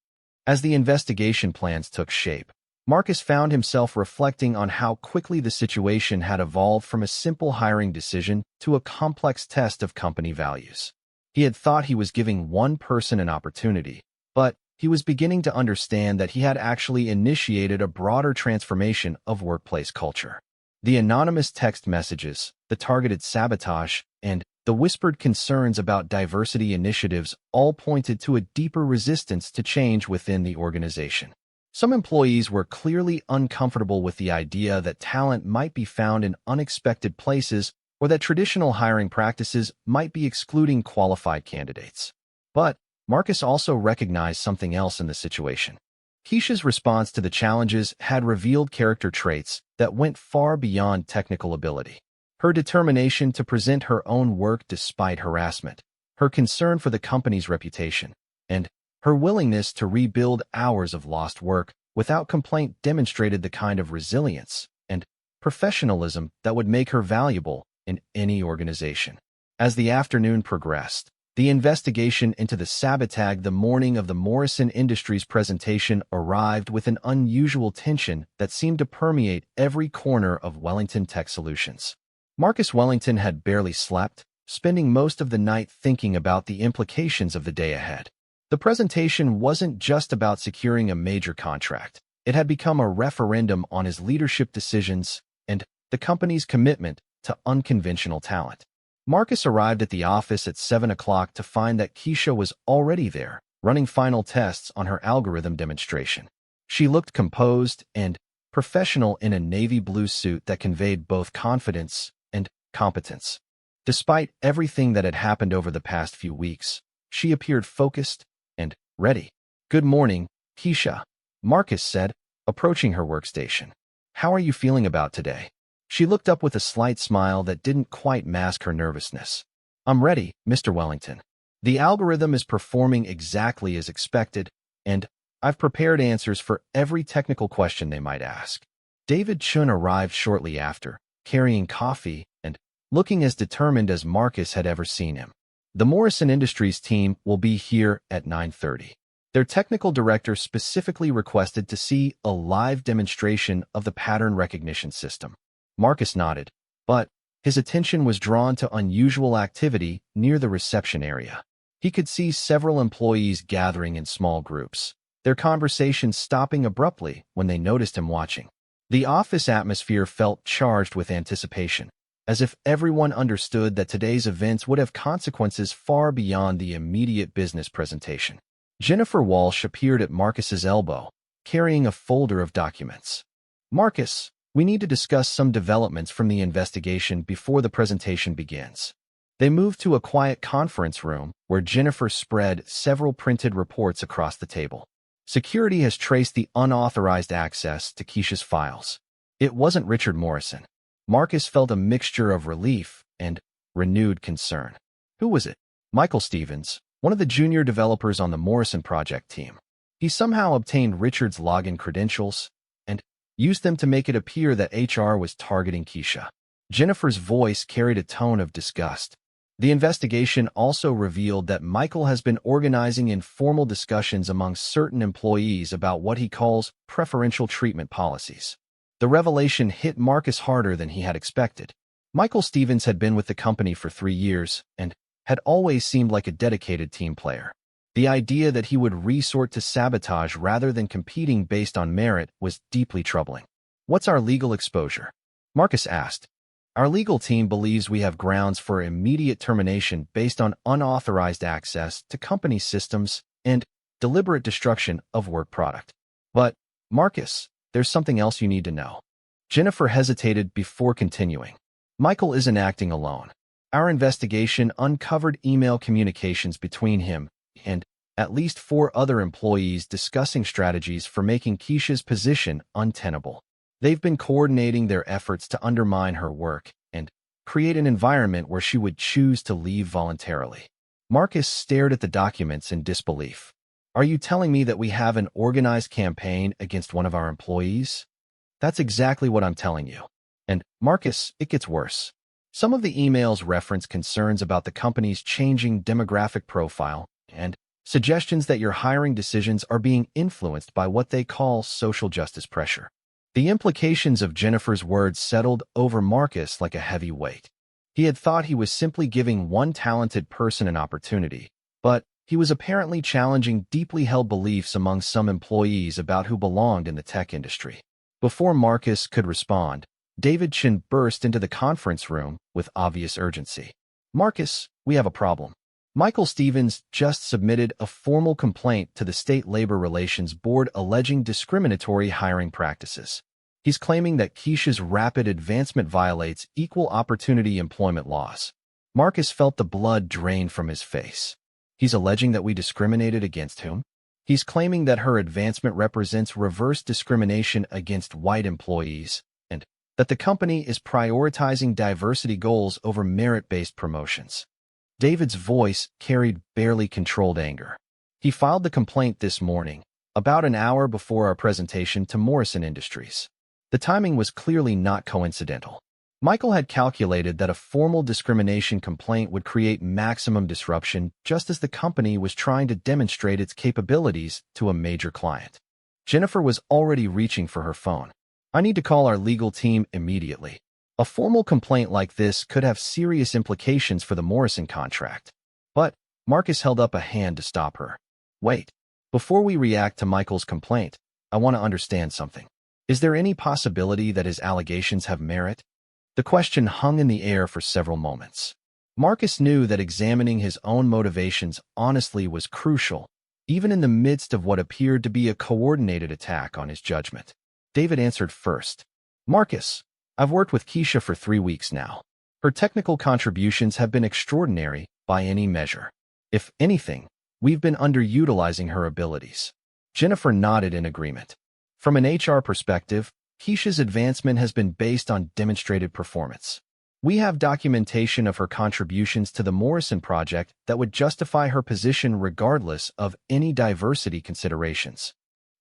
As the investigation plans took shape, Marcus found himself reflecting on how quickly the situation had evolved from a simple hiring decision to a complex test of company values. He had thought he was giving one person an opportunity, but he was beginning to understand that he had actually initiated a broader transformation of workplace culture. The anonymous text messages, the targeted sabotage, and the whispered concerns about diversity initiatives all pointed to a deeper resistance to change within the organization. Some employees were clearly uncomfortable with the idea that talent might be found in unexpected places or that traditional hiring practices might be excluding qualified candidates. But Marcus also recognized something else in the situation. Keisha's response to the challenges had revealed character traits that went far beyond technical ability. Her determination to present her own work despite harassment, her concern for the company's reputation, and her willingness to rebuild hours of lost work without complaint demonstrated the kind of resilience and professionalism that would make her valuable in any organization. As the afternoon progressed, the investigation into the sabotage the morning of the Morrison Industries presentation arrived with an unusual tension that seemed to permeate every corner of Wellington Tech Solutions. Marcus Wellington had barely slept, spending most of the night thinking about the implications of the day ahead. The presentation wasn't just about securing a major contract. It had become a referendum on his leadership decisions and the company's commitment to unconventional talent. Marcus arrived at the office at 7 o'clock to find that Keisha was already there, running final tests on her algorithm demonstration. She looked composed and professional in a navy blue suit that conveyed both confidence and competence. Despite everything that had happened over the past few weeks, she appeared focused and ready. "Good morning, Keisha," Marcus said, approaching her workstation. "How are you feeling about today?" She looked up with a slight smile that didn't quite mask her nervousness. "I'm ready, Mr. Wellington. The algorithm is performing exactly as expected, and I've prepared answers for every technical question they might ask." David Chun arrived shortly after, carrying coffee and looking as determined as Marcus had ever seen him. "The Morrison Industries team will be here at 9:30. Their technical director specifically requested to see a live demonstration of the pattern recognition system." Marcus nodded, but his attention was drawn to unusual activity near the reception area. He could see several employees gathering in small groups, their conversations stopping abruptly when they noticed him watching. The office atmosphere felt charged with anticipation, as if everyone understood that today's events would have consequences far beyond the immediate business presentation. Jennifer Walsh appeared at Marcus's elbow, carrying a folder of documents. "Marcus, we need to discuss some developments from the investigation before the presentation begins." They moved to a quiet conference room where Jennifer spread several printed reports across the table. "Security has traced the unauthorized access to Keisha's files. It wasn't Richard Morrison." Marcus felt a mixture of relief and renewed concern. "Who was it?" "Michael Stevens, one of the junior developers on the Morrison project team. He somehow obtained Richard's login credentials and used them to make it appear that HR was targeting Keisha." Jennifer's voice carried a tone of disgust. "The investigation also revealed that Michael has been organizing informal discussions among certain employees about what he calls preferential treatment policies." The revelation hit Marcus harder than he had expected. Michael Stevens had been with the company for 3 years and had always seemed like a dedicated team player. The idea that he would resort to sabotage rather than competing based on merit was deeply troubling. "What's our legal exposure?" Marcus asked. "Our legal team believes we have grounds for immediate termination based on unauthorized access to company systems and deliberate destruction of work product." "But, Marcus, there's something else you need to know." Jennifer hesitated before continuing. "Michael isn't acting alone. Our investigation uncovered email communications between him and at least 4 other employees discussing strategies for making Keisha's position untenable. They've been coordinating their efforts to undermine her work and create an environment where she would choose to leave voluntarily. Marcus stared at the documents in disbelief. Are you telling me that we have an organized campaign against one of our employees? That's exactly what I'm telling you. And, Marcus, it gets worse. Some of the emails reference concerns about the company's changing demographic profile and suggestions that your hiring decisions are being influenced by what they call social justice pressure. The implications of Jennifer's words settled over Marcus like a heavy weight. He had thought he was simply giving one talented person an opportunity, but he was apparently challenging deeply held beliefs among some employees about who belonged in the tech industry. Before Marcus could respond, David Chin burst into the conference room with obvious urgency. Marcus, we have a problem. Michael Stevens just submitted a formal complaint to the State Labor Relations Board alleging discriminatory hiring practices. He's claiming that Keisha's rapid advancement violates equal opportunity employment laws. Marcus felt the blood drain from his face. He's alleging that we discriminated against whom? He's claiming that her advancement represents reverse discrimination against white employees, and that the company is prioritizing diversity goals over merit-based promotions. David's voice carried barely controlled anger. He filed the complaint this morning, about an hour before our presentation to Morrison Industries. The timing was clearly not coincidental. Michael had calculated that a formal discrimination complaint would create maximum disruption just as the company was trying to demonstrate its capabilities to a major client. Jennifer was already reaching for her phone. I need to call our legal team immediately. A formal complaint like this could have serious implications for the Morrison contract. But Marcus held up a hand to stop her. Wait. Before we react to Michael's complaint, I want to understand something. Is there any possibility that his allegations have merit? The question hung in the air for several moments. Marcus knew that examining his own motivations honestly was crucial, even in the midst of what appeared to be a coordinated attack on his judgment. David answered first. Marcus, I've worked with Keisha for 3 weeks now. Her technical contributions have been extraordinary by any measure. If anything, we've been underutilizing her abilities. Jennifer nodded in agreement. From an HR perspective, Keisha's advancement has been based on demonstrated performance. We have documentation of her contributions to the Morrison project that would justify her position regardless of any diversity considerations.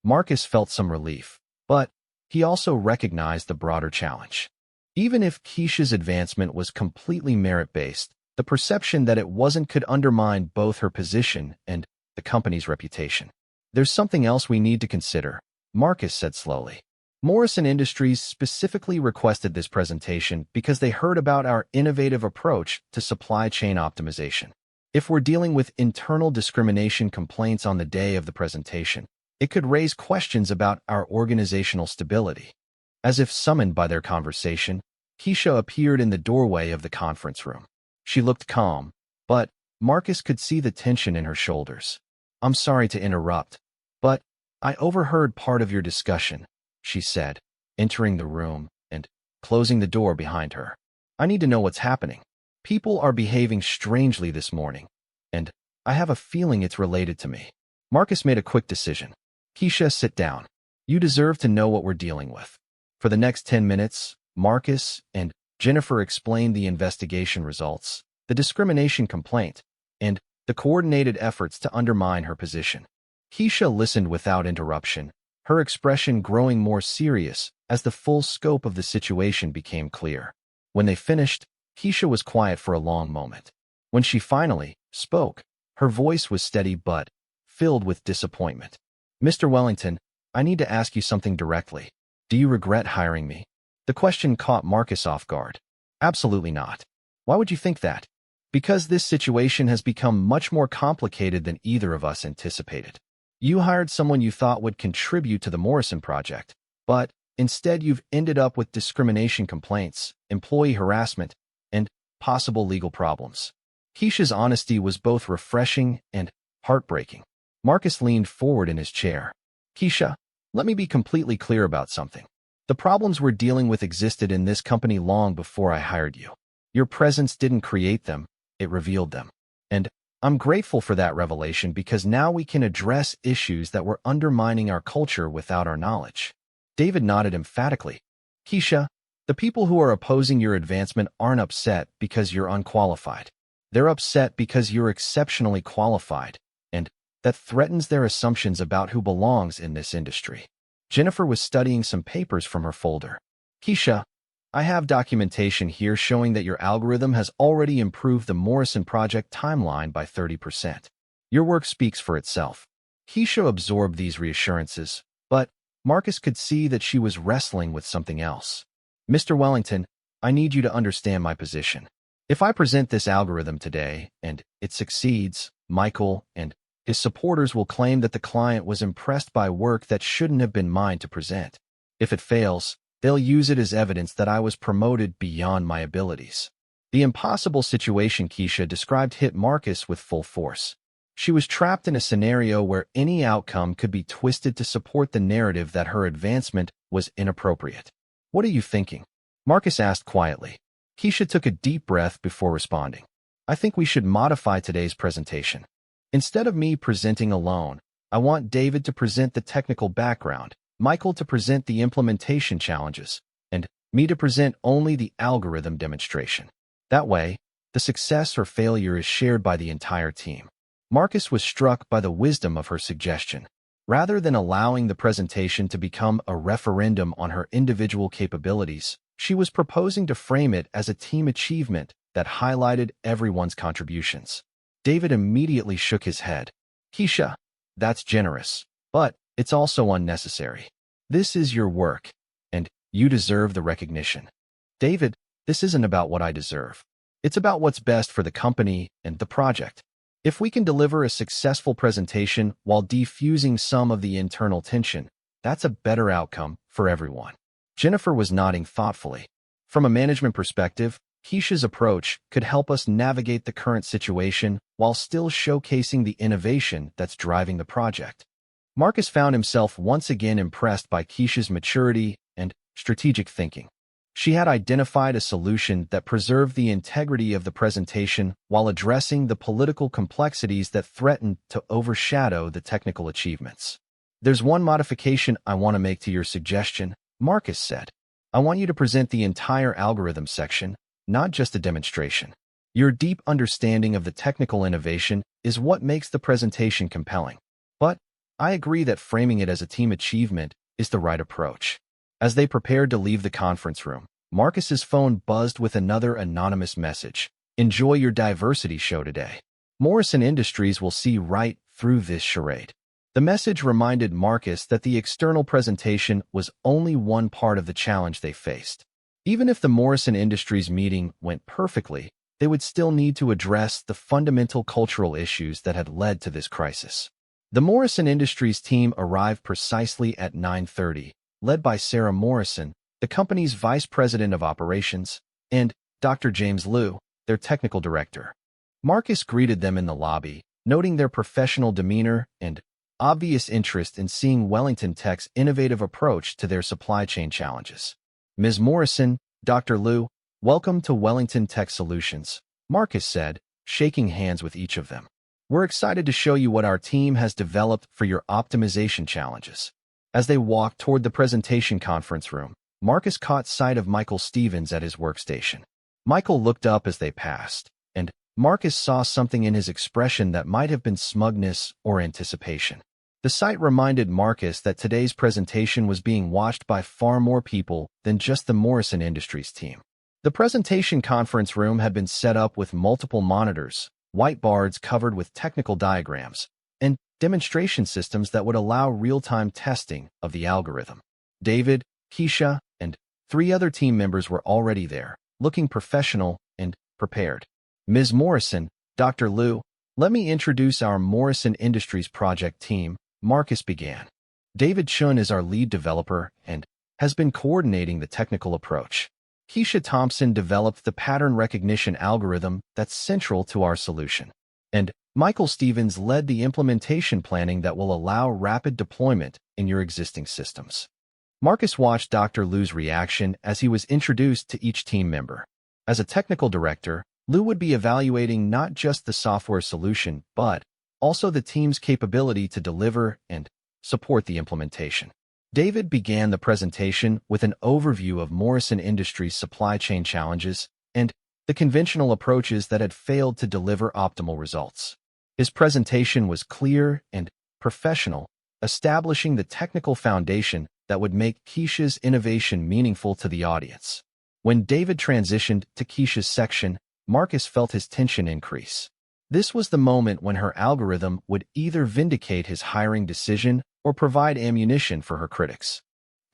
Marcus felt some relief, but he also recognized the broader challenge. Even if Keisha's advancement was completely merit-based, the perception that it wasn't could undermine both her position and the company's reputation. There's something else we need to consider, Marcus said slowly. Morrison Industries specifically requested this presentation because they heard about our innovative approach to supply chain optimization. If we're dealing with internal discrimination complaints on the day of the presentation, it could raise questions about our organizational stability. As if summoned by their conversation, Keisha appeared in the doorway of the conference room. She looked calm, but Marcus could see the tension in her shoulders. I'm sorry to interrupt, but I overheard part of your discussion, she said, entering the room and closing the door behind her. I need to know what's happening. People are behaving strangely this morning, and I have a feeling it's related to me. Marcus made a quick decision. Keisha, sit down. You deserve to know what we're dealing with. For the next 10 minutes, Marcus and Jennifer explained the investigation results, the discrimination complaint, and the coordinated efforts to undermine her position. Keisha listened without interruption, her expression growing more serious as the full scope of the situation became clear. When they finished, Keisha was quiet for a long moment. When she finally spoke, her voice was steady but filled with disappointment. Mr. Wellington, I need to ask you something directly. Do you regret hiring me? The question caught Marcus off guard. Absolutely not. Why would you think that? Because this situation has become much more complicated than either of us anticipated. You hired someone you thought would contribute to the Morrison project, but instead you've ended up with discrimination complaints, employee harassment, and possible legal problems. Keisha's honesty was both refreshing and heartbreaking. Marcus leaned forward in his chair. Keisha, let me be completely clear about something. The problems we're dealing with existed in this company long before I hired you. Your presence didn't create them, it revealed them. And I'm grateful for that revelation because now we can address issues that were undermining our culture without our knowledge. David nodded emphatically. Keisha, the people who are opposing your advancement aren't upset because you're unqualified. They're upset because you're exceptionally qualified, and that threatens their assumptions about who belongs in this industry. Jennifer was studying some papers from her folder. Keisha, I have documentation here showing that your algorithm has already improved the Morrison project timeline by 30%. Your work speaks for itself. Keisha absorbed these reassurances, but Marcus could see that she was wrestling with something else. Mr. Wellington, I need you to understand my position. If I present this algorithm today, and it succeeds, Michael and his supporters will claim that the client was impressed by work that shouldn't have been mine to present. If it fails, they'll use it as evidence that I was promoted beyond my abilities. The impossible situation Keisha described hit Marcus with full force. She was trapped in a scenario where any outcome could be twisted to support the narrative that her advancement was inappropriate. What are you thinking? Marcus asked quietly. Keisha took a deep breath before responding. I think we should modify today's presentation. Instead of me presenting alone, I want David to present the technical background, Michael to present the implementation challenges, and me to present only the algorithm demonstration. That way, the success or failure is shared by the entire team. Marcus was struck by the wisdom of her suggestion. Rather than allowing the presentation to become a referendum on her individual capabilities, she was proposing to frame it as a team achievement that highlighted everyone's contributions. David immediately shook his head. Keisha, that's generous, but it's also unnecessary. This is your work, and you deserve the recognition. David, this isn't about what I deserve. It's about what's best for the company and the project. If we can deliver a successful presentation while defusing some of the internal tension, that's a better outcome for everyone. Jennifer was nodding thoughtfully. From a management perspective, Keisha's approach could help us navigate the current situation while still showcasing the innovation that's driving the project. Marcus found himself once again impressed by Keisha's maturity and strategic thinking. She had identified a solution that preserved the integrity of the presentation while addressing the political complexities that threatened to overshadow the technical achievements. There's one modification I want to make to your suggestion, Marcus said. I want you to present the entire algorithm section, not just a demonstration. Your deep understanding of the technical innovation is what makes the presentation compelling. But I agree that framing it as a team achievement is the right approach. As they prepared to leave the conference room, Marcus's phone buzzed with another anonymous message. Enjoy your diversity show today. Morrison Industries will see right through this charade. The message reminded Marcus that the external presentation was only one part of the challenge they faced. Even if the Morrison Industries meeting went perfectly, they would still need to address the fundamental cultural issues that had led to this crisis. The Morrison Industries team arrived precisely at 9:30, led by Sarah Morrison, the company's vice president of operations, and Dr. James Liu, their technical director. Marcus greeted them in the lobby, noting their professional demeanor and obvious interest in seeing Wellington Tech's innovative approach to their supply chain challenges. Ms. Morrison, Dr. Liu, welcome to Wellington Tech Solutions, Marcus said, shaking hands with each of them. We're excited to show you what our team has developed for your optimization challenges. As they walked toward the presentation conference room, Marcus caught sight of Michael Stevens at his workstation. Michael looked up as they passed, and Marcus saw something in his expression that might have been smugness or anticipation. The sight reminded Marcus that today's presentation was being watched by far more people than just the Morrison Industries team. The presentation conference room had been set up with multiple monitors, whiteboards covered with technical diagrams, and demonstration systems that would allow real-time testing of the algorithm. David, Keisha, and 3 other team members were already there, looking professional and prepared. Ms. Morrison, Dr. Liu, let me introduce our Morrison Industries project team, Marcus began. David Chun is our lead developer and has been coordinating the technical approach. Keisha Thompson developed the pattern recognition algorithm that's central to our solution. And Michael Stevens led the implementation planning that will allow rapid deployment in your existing systems. Marcus watched Dr. Liu's reaction as he was introduced to each team member. As a technical director, Lou would be evaluating not just the software solution, but also the team's capability to deliver and support the implementation. David began the presentation with an overview of Morrison Industries' supply chain challenges and the conventional approaches that had failed to deliver optimal results. His presentation was clear and professional, establishing the technical foundation that would make Keisha's innovation meaningful to the audience. When David transitioned to Keisha's section, Marcus felt his tension increase. This was the moment when her algorithm would either vindicate his hiring decision or provide ammunition for her critics.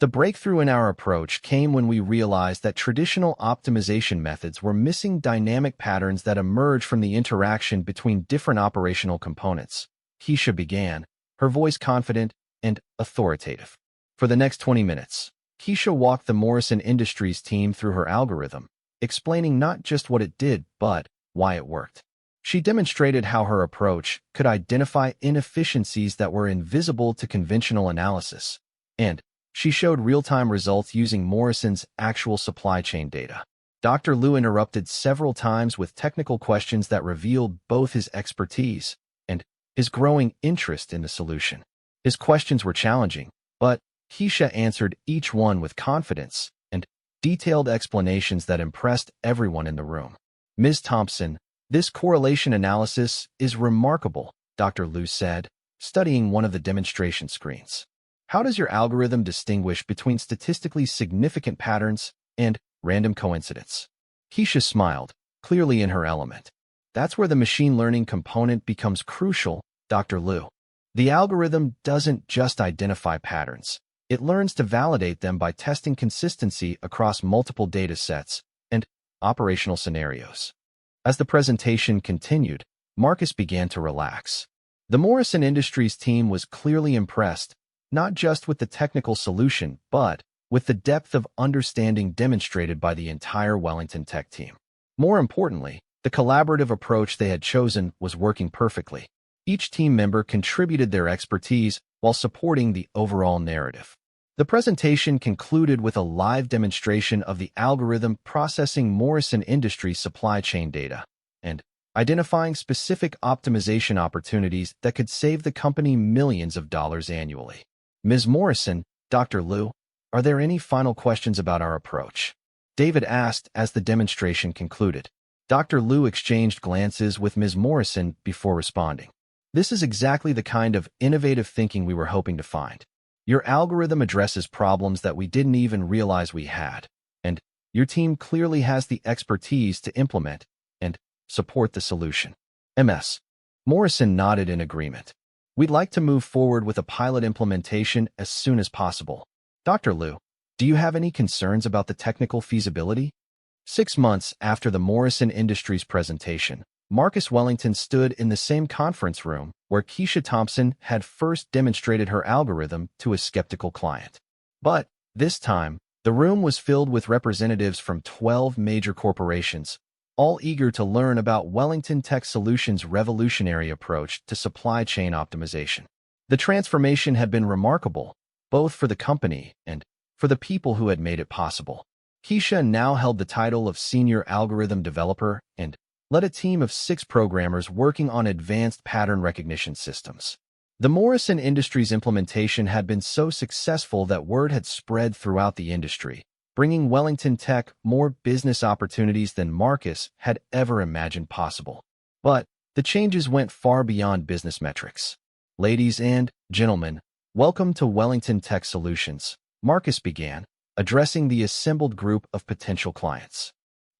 The breakthrough in our approach came when we realized that traditional optimization methods were missing dynamic patterns that emerge from the interaction between different operational components. Keisha began, her voice confident and authoritative. For the next 20 minutes, Keisha walked the Morrison Industries team through her algorithm, explaining not just what it did, but why it worked. She demonstrated how her approach could identify inefficiencies that were invisible to conventional analysis, and she showed real-time results using Morrison's actual supply chain data. Dr. Liu interrupted several times with technical questions that revealed both his expertise and his growing interest in the solution. His questions were challenging, but Keisha answered each one with confidence and detailed explanations that impressed everyone in the room. Ms. Thompson, this correlation analysis is remarkable, Dr. Liu said, studying one of the demonstration screens. How does your algorithm distinguish between statistically significant patterns and random coincidence? Keisha smiled, clearly in her element. That's where the machine learning component becomes crucial, Dr. Liu. The algorithm doesn't just identify patterns. It learns to validate them by testing consistency across multiple data sets and operational scenarios. As the presentation continued, Marcus began to relax. The Morrison Industries team was clearly impressed, not just with the technical solution, but with the depth of understanding demonstrated by the entire Wellington Tech team. More importantly, the collaborative approach they had chosen was working perfectly. Each team member contributed their expertise while supporting the overall narrative. The presentation concluded with a live demonstration of the algorithm processing Morrison Industries supply chain data and identifying specific optimization opportunities that could save the company millions of dollars annually. Ms. Morrison, Dr. Liu, are there any final questions about our approach? David asked as the demonstration concluded. Dr. Liu exchanged glances with Ms. Morrison before responding. This is exactly the kind of innovative thinking we were hoping to find. Your algorithm addresses problems that we didn't even realize we had, and your team clearly has the expertise to implement and support the solution. Ms. Morrison nodded in agreement. We'd like to move forward with a pilot implementation as soon as possible. Dr. Liu, do you have any concerns about the technical feasibility? 6 months after the Morrison Industries presentation, Marcus Wellington stood in the same conference room where Keisha Thompson had first demonstrated her algorithm to a skeptical client. But this time, the room was filled with representatives from 12 major corporations, all eager to learn about Wellington Tech Solutions' revolutionary approach to supply chain optimization. The transformation had been remarkable, both for the company and for the people who had made it possible. Keisha now held the title of Senior Algorithm Developer and led a team of 6 programmers working on advanced pattern recognition systems. The Morrison Industries implementation had been so successful that word had spread throughout the industry, bringing Wellington Tech more business opportunities than Marcus had ever imagined possible. But the changes went far beyond business metrics. Ladies and gentlemen, welcome to Wellington Tech Solutions, Marcus began, addressing the assembled group of potential clients.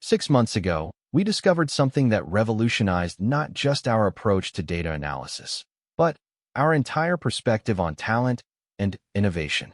6 months ago, we discovered something that revolutionized not just our approach to data analysis, but our entire perspective on talent and innovation.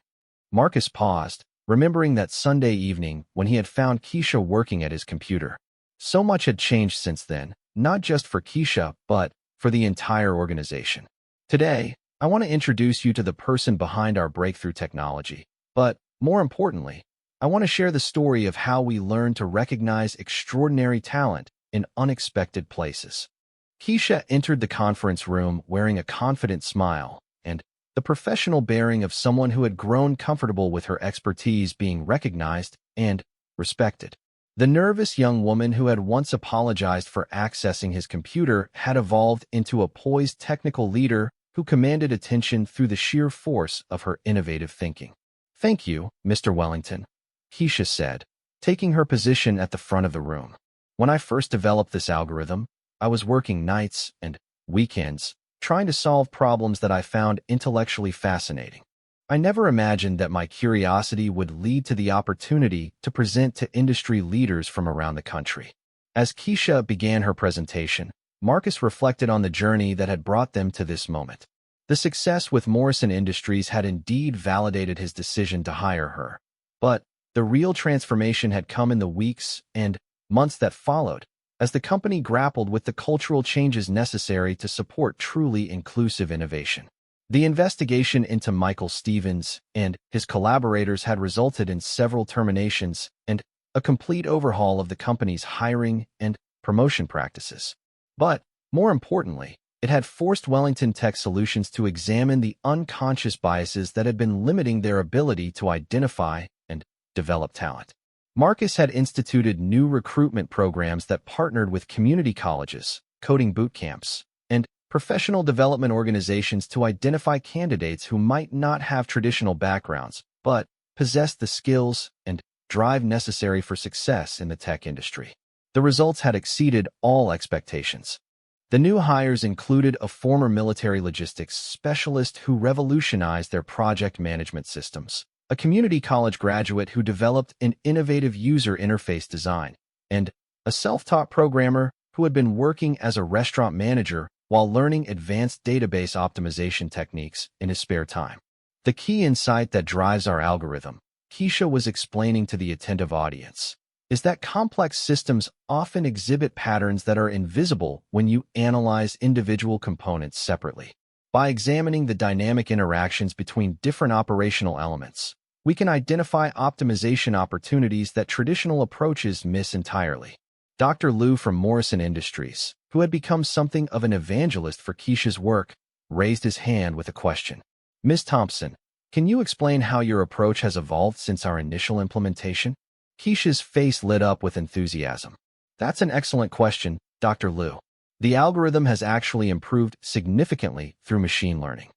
Marcus paused, remembering that Sunday evening when he had found Keisha working at his computer. So much had changed since then, not just for Keisha, but for the entire organization. Today, I want to introduce you to the person behind our breakthrough technology, but more importantly, I want to share the story of how we learned to recognize extraordinary talent in unexpected places. Keisha entered the conference room wearing a confident smile and the professional bearing of someone who had grown comfortable with her expertise being recognized and respected. The nervous young woman who had once apologized for accessing his computer had evolved into a poised technical leader who commanded attention through the sheer force of her innovative thinking. "Thank you, Mr. Wellington," Keisha said, taking her position at the front of the room. "When I first developed this algorithm, I was working nights and weekends, trying to solve problems that I found intellectually fascinating. I never imagined that my curiosity would lead to the opportunity to present to industry leaders from around the country." As Keisha began her presentation, Marcus reflected on the journey that had brought them to this moment. The success with Morrison Industries had indeed validated his decision to hire her, but the real transformation had come in the weeks and months that followed, as the company grappled with the cultural changes necessary to support truly inclusive innovation. The investigation into Michael Stevens and his collaborators had resulted in several terminations and a complete overhaul of the company's hiring and promotion practices. But, more importantly, it had forced Wellington Tech Solutions to examine the unconscious biases that had been limiting their ability to identify and develop talent. Marcus had instituted new recruitment programs that partnered with community colleges, coding boot camps, and professional development organizations to identify candidates who might not have traditional backgrounds, but possessed the skills and drive necessary for success in the tech industry. The results had exceeded all expectations. The new hires included a former military logistics specialist who revolutionized their project management systems, a community college graduate who developed an innovative user interface design, and a self-taught programmer who had been working as a restaurant manager while learning advanced database optimization techniques in his spare time. "The key insight that drives our algorithm," Keisha was explaining to the attentive audience, "is that complex systems often exhibit patterns that are invisible when you analyze individual components separately. By examining the dynamic interactions between different operational elements, we can identify optimization opportunities that traditional approaches miss entirely." Dr. Liu from Morrison Industries, who had become something of an evangelist for Keisha's work, raised his hand with a question. "Ms. Thompson, can you explain how your approach has evolved since our initial implementation?" Keisha's face lit up with enthusiasm. "That's an excellent question, Dr. Liu. The algorithm has actually improved significantly through machine learning.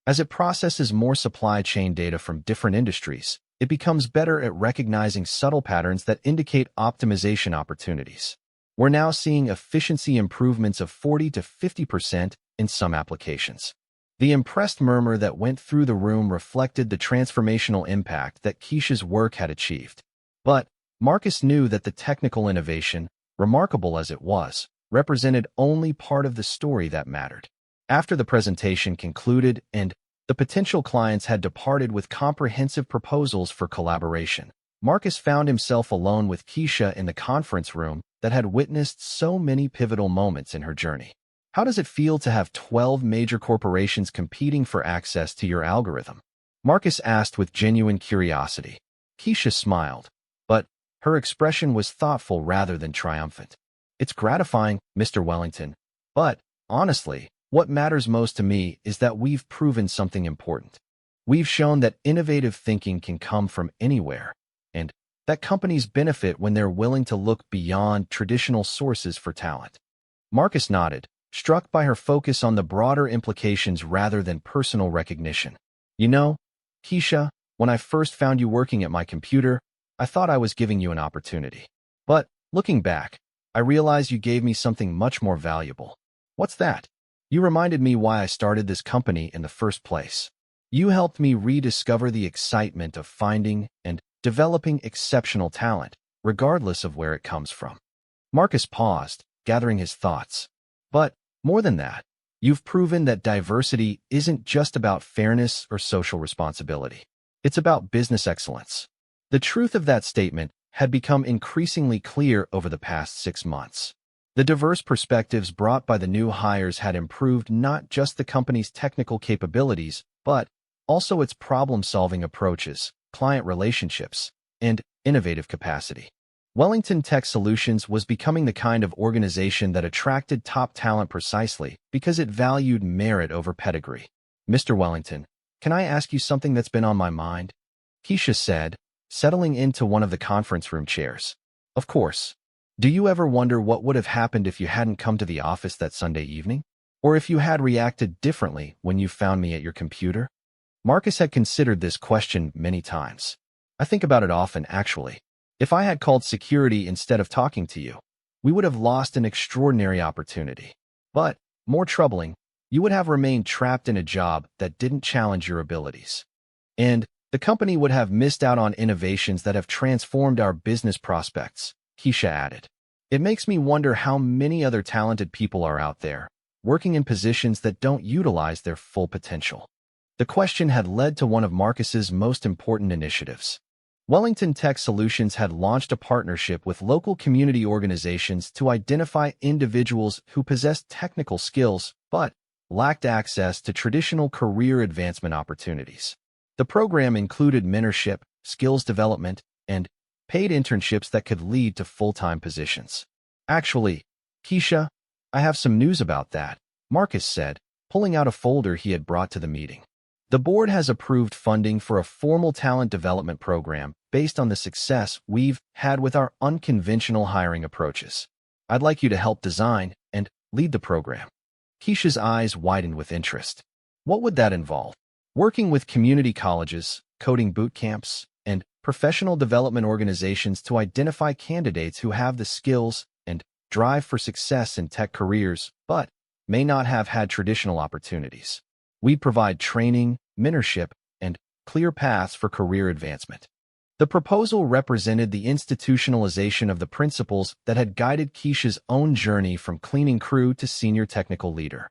As it processes more supply chain data from different industries, it becomes better at recognizing subtle patterns that indicate optimization opportunities. We're now seeing efficiency improvements of 40 to 50% in some applications." The impressed murmur that went through the room reflected the transformational impact that Keisha's work had achieved. But Marcus knew that the technical innovation, remarkable as it was, represented only part of the story that mattered. After the presentation concluded and the potential clients had departed with comprehensive proposals for collaboration, Marcus found himself alone with Keisha in the conference room that had witnessed so many pivotal moments in her journey. "How does it feel to have 12 major corporations competing for access to your algorithm?" Marcus asked with genuine curiosity. Keisha smiled, but her expression was thoughtful rather than triumphant. "It's gratifying, Mr. Wellington, but, honestly, what matters most to me is that we've proven something important. We've shown that innovative thinking can come from anywhere, and that companies benefit when they're willing to look beyond traditional sources for talent." Marcus nodded, struck by her focus on the broader implications rather than personal recognition. "You know, Keisha, when I first found you working at my computer, I thought I was giving you an opportunity. But, looking back, I realized you gave me something much more valuable." "What's that?" "You reminded me why I started this company in the first place. You helped me rediscover the excitement of finding and developing exceptional talent, regardless of where it comes from." Marcus paused, gathering his thoughts. "But, more than that, you've proven that diversity isn't just about fairness or social responsibility. It's about business excellence." The truth of that statement had become increasingly clear over the past 6 months. The diverse perspectives brought by the new hires had improved not just the company's technical capabilities, but also its problem-solving approaches, client relationships, and innovative capacity. Wellington Tech Solutions was becoming the kind of organization that attracted top talent precisely because it valued merit over pedigree. "Mr. Wellington, can I ask you something that's been on my mind?" Keisha said, settling into one of the conference room chairs. Of course. Do you ever wonder what would have happened if you hadn't come to the office that Sunday evening? Or if you had reacted differently when you found me at your computer? Marcus had considered this question many times. I think about it often, actually. If I had called security instead of talking to you, we would have lost an extraordinary opportunity. But, more troubling, you would have remained trapped in a job that didn't challenge your abilities. And the company would have missed out on innovations that have transformed our business prospects, Keisha added. It makes me wonder how many other talented people are out there, working in positions that don't utilize their full potential. The question had led to one of Marcus's most important initiatives. Wellington Tech Solutions had launched a partnership with local community organizations to identify individuals who possessed technical skills but lacked access to traditional career advancement opportunities. The program included mentorship, skills development, and paid internships that could lead to full-time positions. Actually, Keisha, I have some news about that, Marcus said, pulling out a folder he had brought to the meeting. The board has approved funding for a formal talent development program based on the success we've had with our unconventional hiring approaches. I'd like you to help design and lead the program. Keisha's eyes widened with interest. What would that involve? Working with community colleges, coding boot camps, and professional development organizations to identify candidates who have the skills and drive for success in tech careers, but may not have had traditional opportunities. We provide training, mentorship, and clear paths for career advancement. The proposal represented the institutionalization of the principles that had guided Keisha's own journey from cleaning crew to senior technical leader.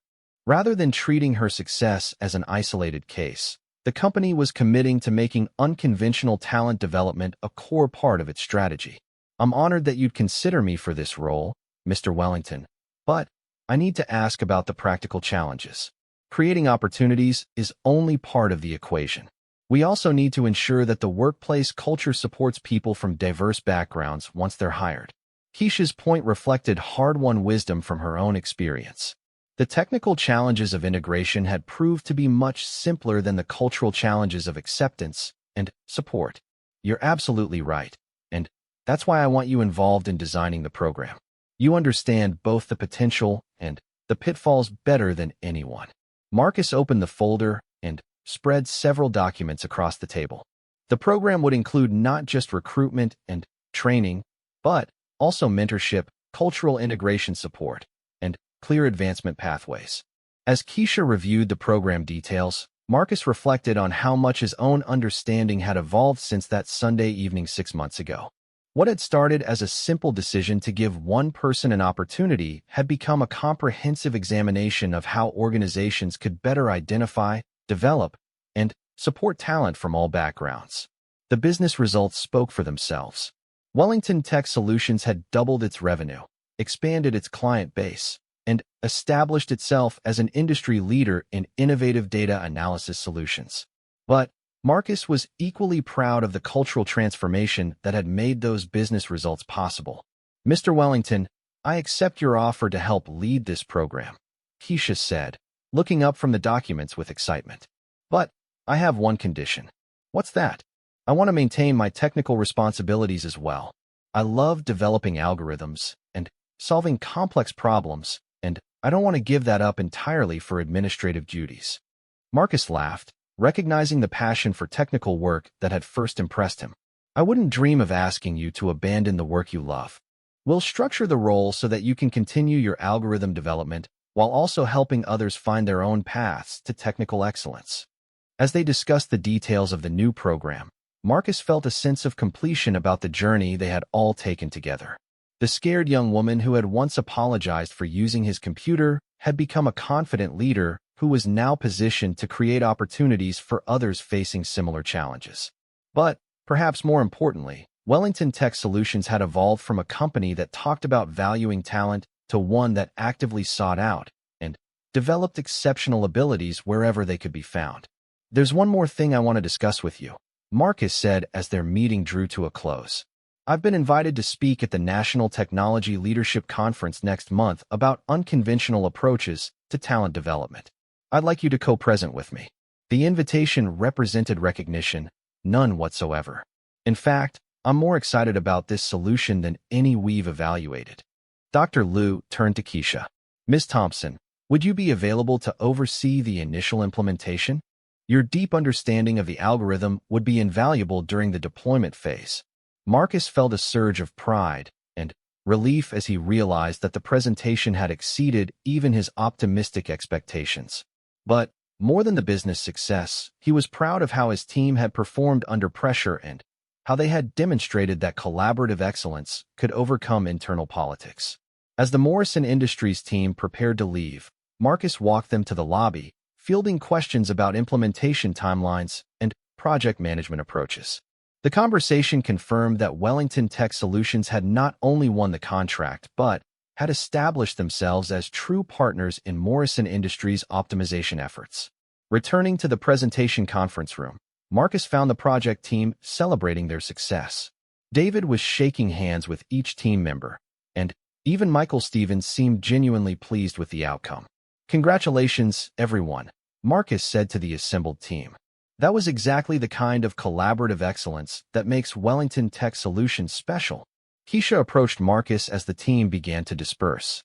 Rather than treating her success as an isolated case, the company was committing to making unconventional talent development a core part of its strategy. I'm honored that you'd consider me for this role, Mr. Wellington, but I need to ask about the practical challenges. Creating opportunities is only part of the equation. We also need to ensure that the workplace culture supports people from diverse backgrounds once they're hired. Keisha's point reflected hard-won wisdom from her own experience. The technical challenges of integration had proved to be much simpler than the cultural challenges of acceptance and support. You're absolutely right, and that's why I want you involved in designing the program. You understand both the potential and the pitfalls better than anyone. Marcus opened the folder and spread several documents across the table. The program would include not just recruitment and training, but also mentorship, cultural integration support, and clear advancement pathways. As Keisha reviewed the program details, Marcus reflected on how much his own understanding had evolved since that Sunday evening 6 months ago. What had started as a simple decision to give one person an opportunity had become a comprehensive examination of how organizations could better identify, develop, and support talent from all backgrounds. The business results spoke for themselves. Wellington Tech Solutions had doubled its revenue, expanded its client base, and established itself as an industry leader in innovative data analysis solutions. But Marcus was equally proud of the cultural transformation that had made those business results possible. Mr. Wellington, I accept your offer to help lead this program, Keisha said, looking up from the documents with excitement. But I have one condition. What's that? I want to maintain my technical responsibilities as well. I love developing algorithms and solving complex problems, and I don't want to give that up entirely for administrative duties. Marcus laughed, recognizing the passion for technical work that had first impressed him. I wouldn't dream of asking you to abandon the work you love. We'll structure the role so that you can continue your algorithm development while also helping others find their own paths to technical excellence. As they discussed the details of the new program, Marcus felt a sense of completion about the journey they had all taken together. The scared young woman who had once apologized for using his computer had become a confident leader who was now positioned to create opportunities for others facing similar challenges. But, perhaps more importantly, Wellington Tech Solutions had evolved from a company that talked about valuing talent to one that actively sought out and developed exceptional abilities wherever they could be found. There's one more thing I want to discuss with you, Marcus said as their meeting drew to a close. I've been invited to speak at the National Technology Leadership Conference next month about unconventional approaches to talent development. I'd like you to co-present with me. The invitation represented recognition, none whatsoever. In fact, I'm more excited about this solution than any we've evaluated. Dr. Liu turned to Keisha. Ms. Thompson, would you be available to oversee the initial implementation? Your deep understanding of the algorithm would be invaluable during the deployment phase. Marcus felt a surge of pride and relief as he realized that the presentation had exceeded even his optimistic expectations. But more than the business success, he was proud of how his team had performed under pressure and how they had demonstrated that collaborative excellence could overcome internal politics. As the Morrison Industries team prepared to leave, Marcus walked them to the lobby, fielding questions about implementation timelines and project management approaches. The conversation confirmed that Wellington Tech Solutions had not only won the contract, but had established themselves as true partners in Morrison Industries' optimization efforts. Returning to the presentation conference room, Marcus found the project team celebrating their success. David was shaking hands with each team member, and even Michael Stevens seemed genuinely pleased with the outcome. "Congratulations, everyone," Marcus said to the assembled team. That was exactly the kind of collaborative excellence that makes Wellington Tech Solutions special. Keisha approached Marcus as the team began to disperse.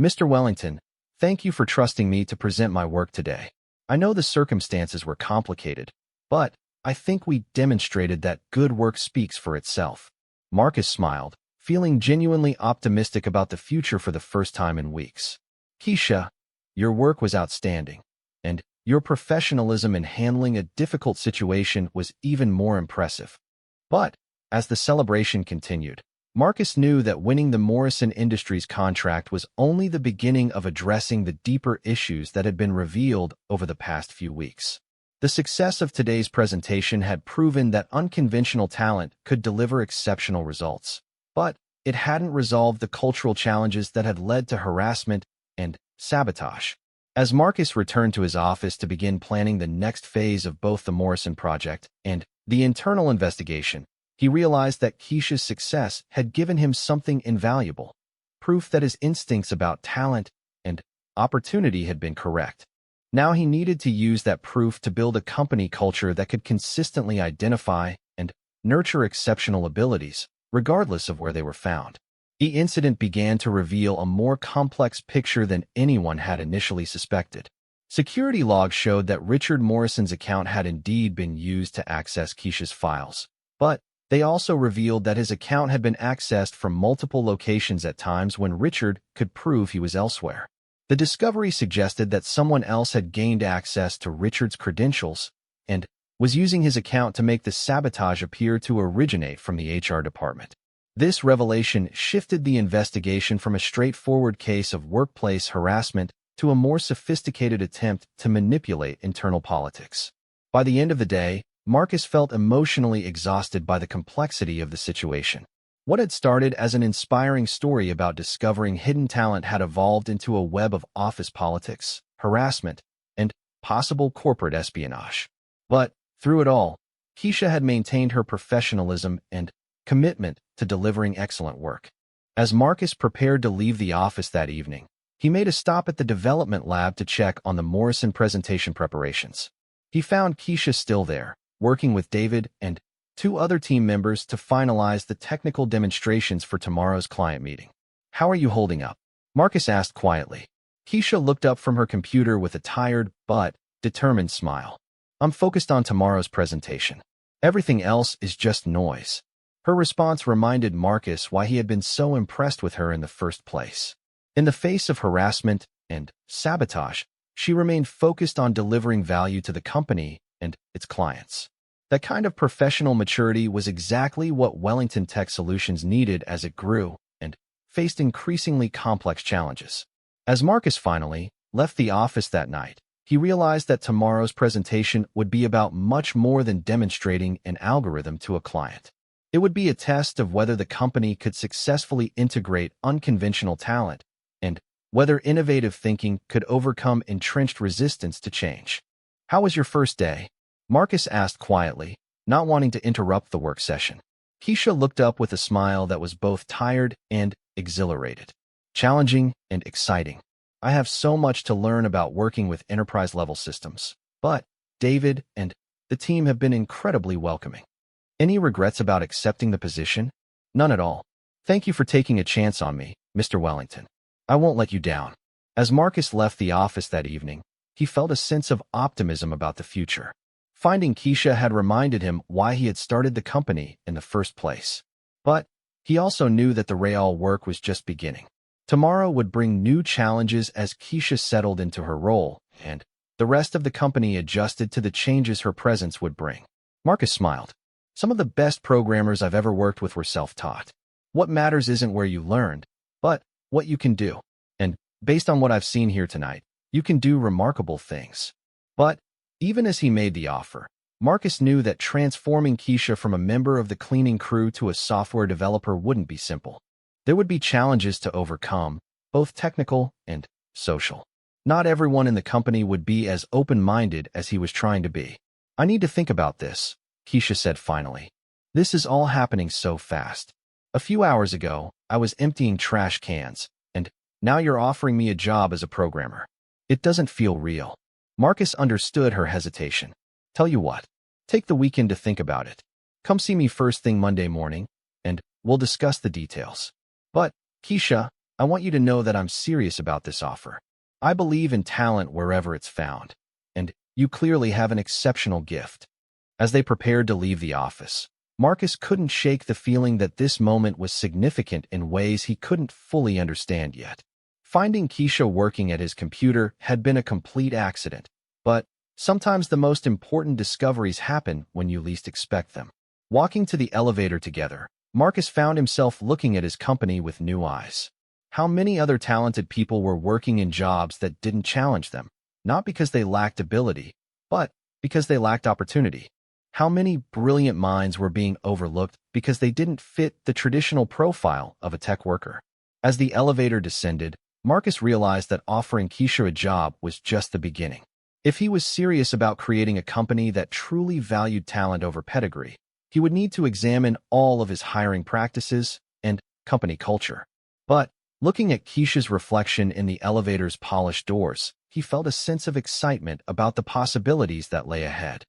"Mr. Wellington, thank you for trusting me to present my work today. I know the circumstances were complicated, but I think we demonstrated that good work speaks for itself." Marcus smiled, feeling genuinely optimistic about the future for the first time in weeks. "Keisha, your work was outstanding, and your professionalism in handling a difficult situation was even more impressive." But as the celebration continued, Marcus knew that winning the Morrison Industries contract was only the beginning of addressing the deeper issues that had been revealed over the past few weeks. The success of today's presentation had proven that unconventional talent could deliver exceptional results, but it hadn't resolved the cultural challenges that had led to harassment and sabotage. As Marcus returned to his office to begin planning the next phase of both the Morrison project and the internal investigation, he realized that Keisha's success had given him something invaluable, proof that his instincts about talent and opportunity had been correct. Now he needed to use that proof to build a company culture that could consistently identify and nurture exceptional abilities, regardless of where they were found. The incident began to reveal a more complex picture than anyone had initially suspected. Security logs showed that Richard Morrison's account had indeed been used to access Keisha's files, but they also revealed that his account had been accessed from multiple locations at times when Richard could prove he was elsewhere. The discovery suggested that someone else had gained access to Richard's credentials and was using his account to make the sabotage appear to originate from the HR department. This revelation shifted the investigation from a straightforward case of workplace harassment to a more sophisticated attempt to manipulate internal politics. By the end of the day, Marcus felt emotionally exhausted by the complexity of the situation. What had started as an inspiring story about discovering hidden talent had evolved into a web of office politics, harassment, and possible corporate espionage. But through it all, Keisha had maintained her professionalism and commitment to delivering excellent work. As Marcus prepared to leave the office that evening, he made a stop at the development lab to check on the Morrison presentation preparations. He found Keisha still there, working with David and two other team members to finalize the technical demonstrations for tomorrow's client meeting. "How are you holding up?" Marcus asked quietly. Keisha looked up from her computer with a tired but determined smile. "I'm focused on tomorrow's presentation. Everything else is just noise." Her response reminded Marcus why he had been so impressed with her in the first place. In the face of harassment and sabotage, she remained focused on delivering value to the company and its clients. That kind of professional maturity was exactly what Wellington Tech Solutions needed as it grew and faced increasingly complex challenges. As Marcus finally left the office that night, he realized that tomorrow's presentation would be about much more than demonstrating an algorithm to a client. It would be a test of whether the company could successfully integrate unconventional talent and whether innovative thinking could overcome entrenched resistance to change. "How was your first day?" Marcus asked quietly, not wanting to interrupt the work session. Keisha looked up with a smile that was both tired and exhilarated. "Challenging and exciting. I have so much to learn about working with enterprise-level systems, but David and the team have been incredibly welcoming." Any regrets about accepting the position? None at all. Thank you for taking a chance on me, Mr. Wellington. I won't let you down. As Marcus left the office that evening, he felt a sense of optimism about the future. Finding Keisha had reminded him why he had started the company in the first place. But he also knew that the real work was just beginning. Tomorrow would bring new challenges as Keisha settled into her role, and the rest of the company adjusted to the changes her presence would bring. Marcus smiled. Some of the best programmers I've ever worked with were self-taught. What matters isn't where you learned, but what you can do. And based on what I've seen here tonight, you can do remarkable things. But even as he made the offer, Marcus knew that transforming Keisha from a member of the cleaning crew to a software developer wouldn't be simple. There would be challenges to overcome, both technical and social. Not everyone in the company would be as open-minded as he was trying to be. I need to think about this, Keisha said finally. This is all happening so fast. A few hours ago, I was emptying trash cans, and now you're offering me a job as a programmer. It doesn't feel real. Marcus understood her hesitation. Tell you what, take the weekend to think about it. Come see me first thing Monday morning, and we'll discuss the details. But, Keisha, I want you to know that I'm serious about this offer. I believe in talent wherever it's found, and you clearly have an exceptional gift. As they prepared to leave the office, Marcus couldn't shake the feeling that this moment was significant in ways he couldn't fully understand yet. Finding Keisha working at his computer had been a complete accident, but sometimes the most important discoveries happen when you least expect them. Walking to the elevator together, Marcus found himself looking at his company with new eyes. How many other talented people were working in jobs that didn't challenge them, not because they lacked ability, but because they lacked opportunity? How many brilliant minds were being overlooked because they didn't fit the traditional profile of a tech worker? As the elevator descended, Marcus realized that offering Keisha a job was just the beginning. If he was serious about creating a company that truly valued talent over pedigree, he would need to examine all of his hiring practices and company culture. But looking at Keisha's reflection in the elevator's polished doors, he felt a sense of excitement about the possibilities that lay ahead.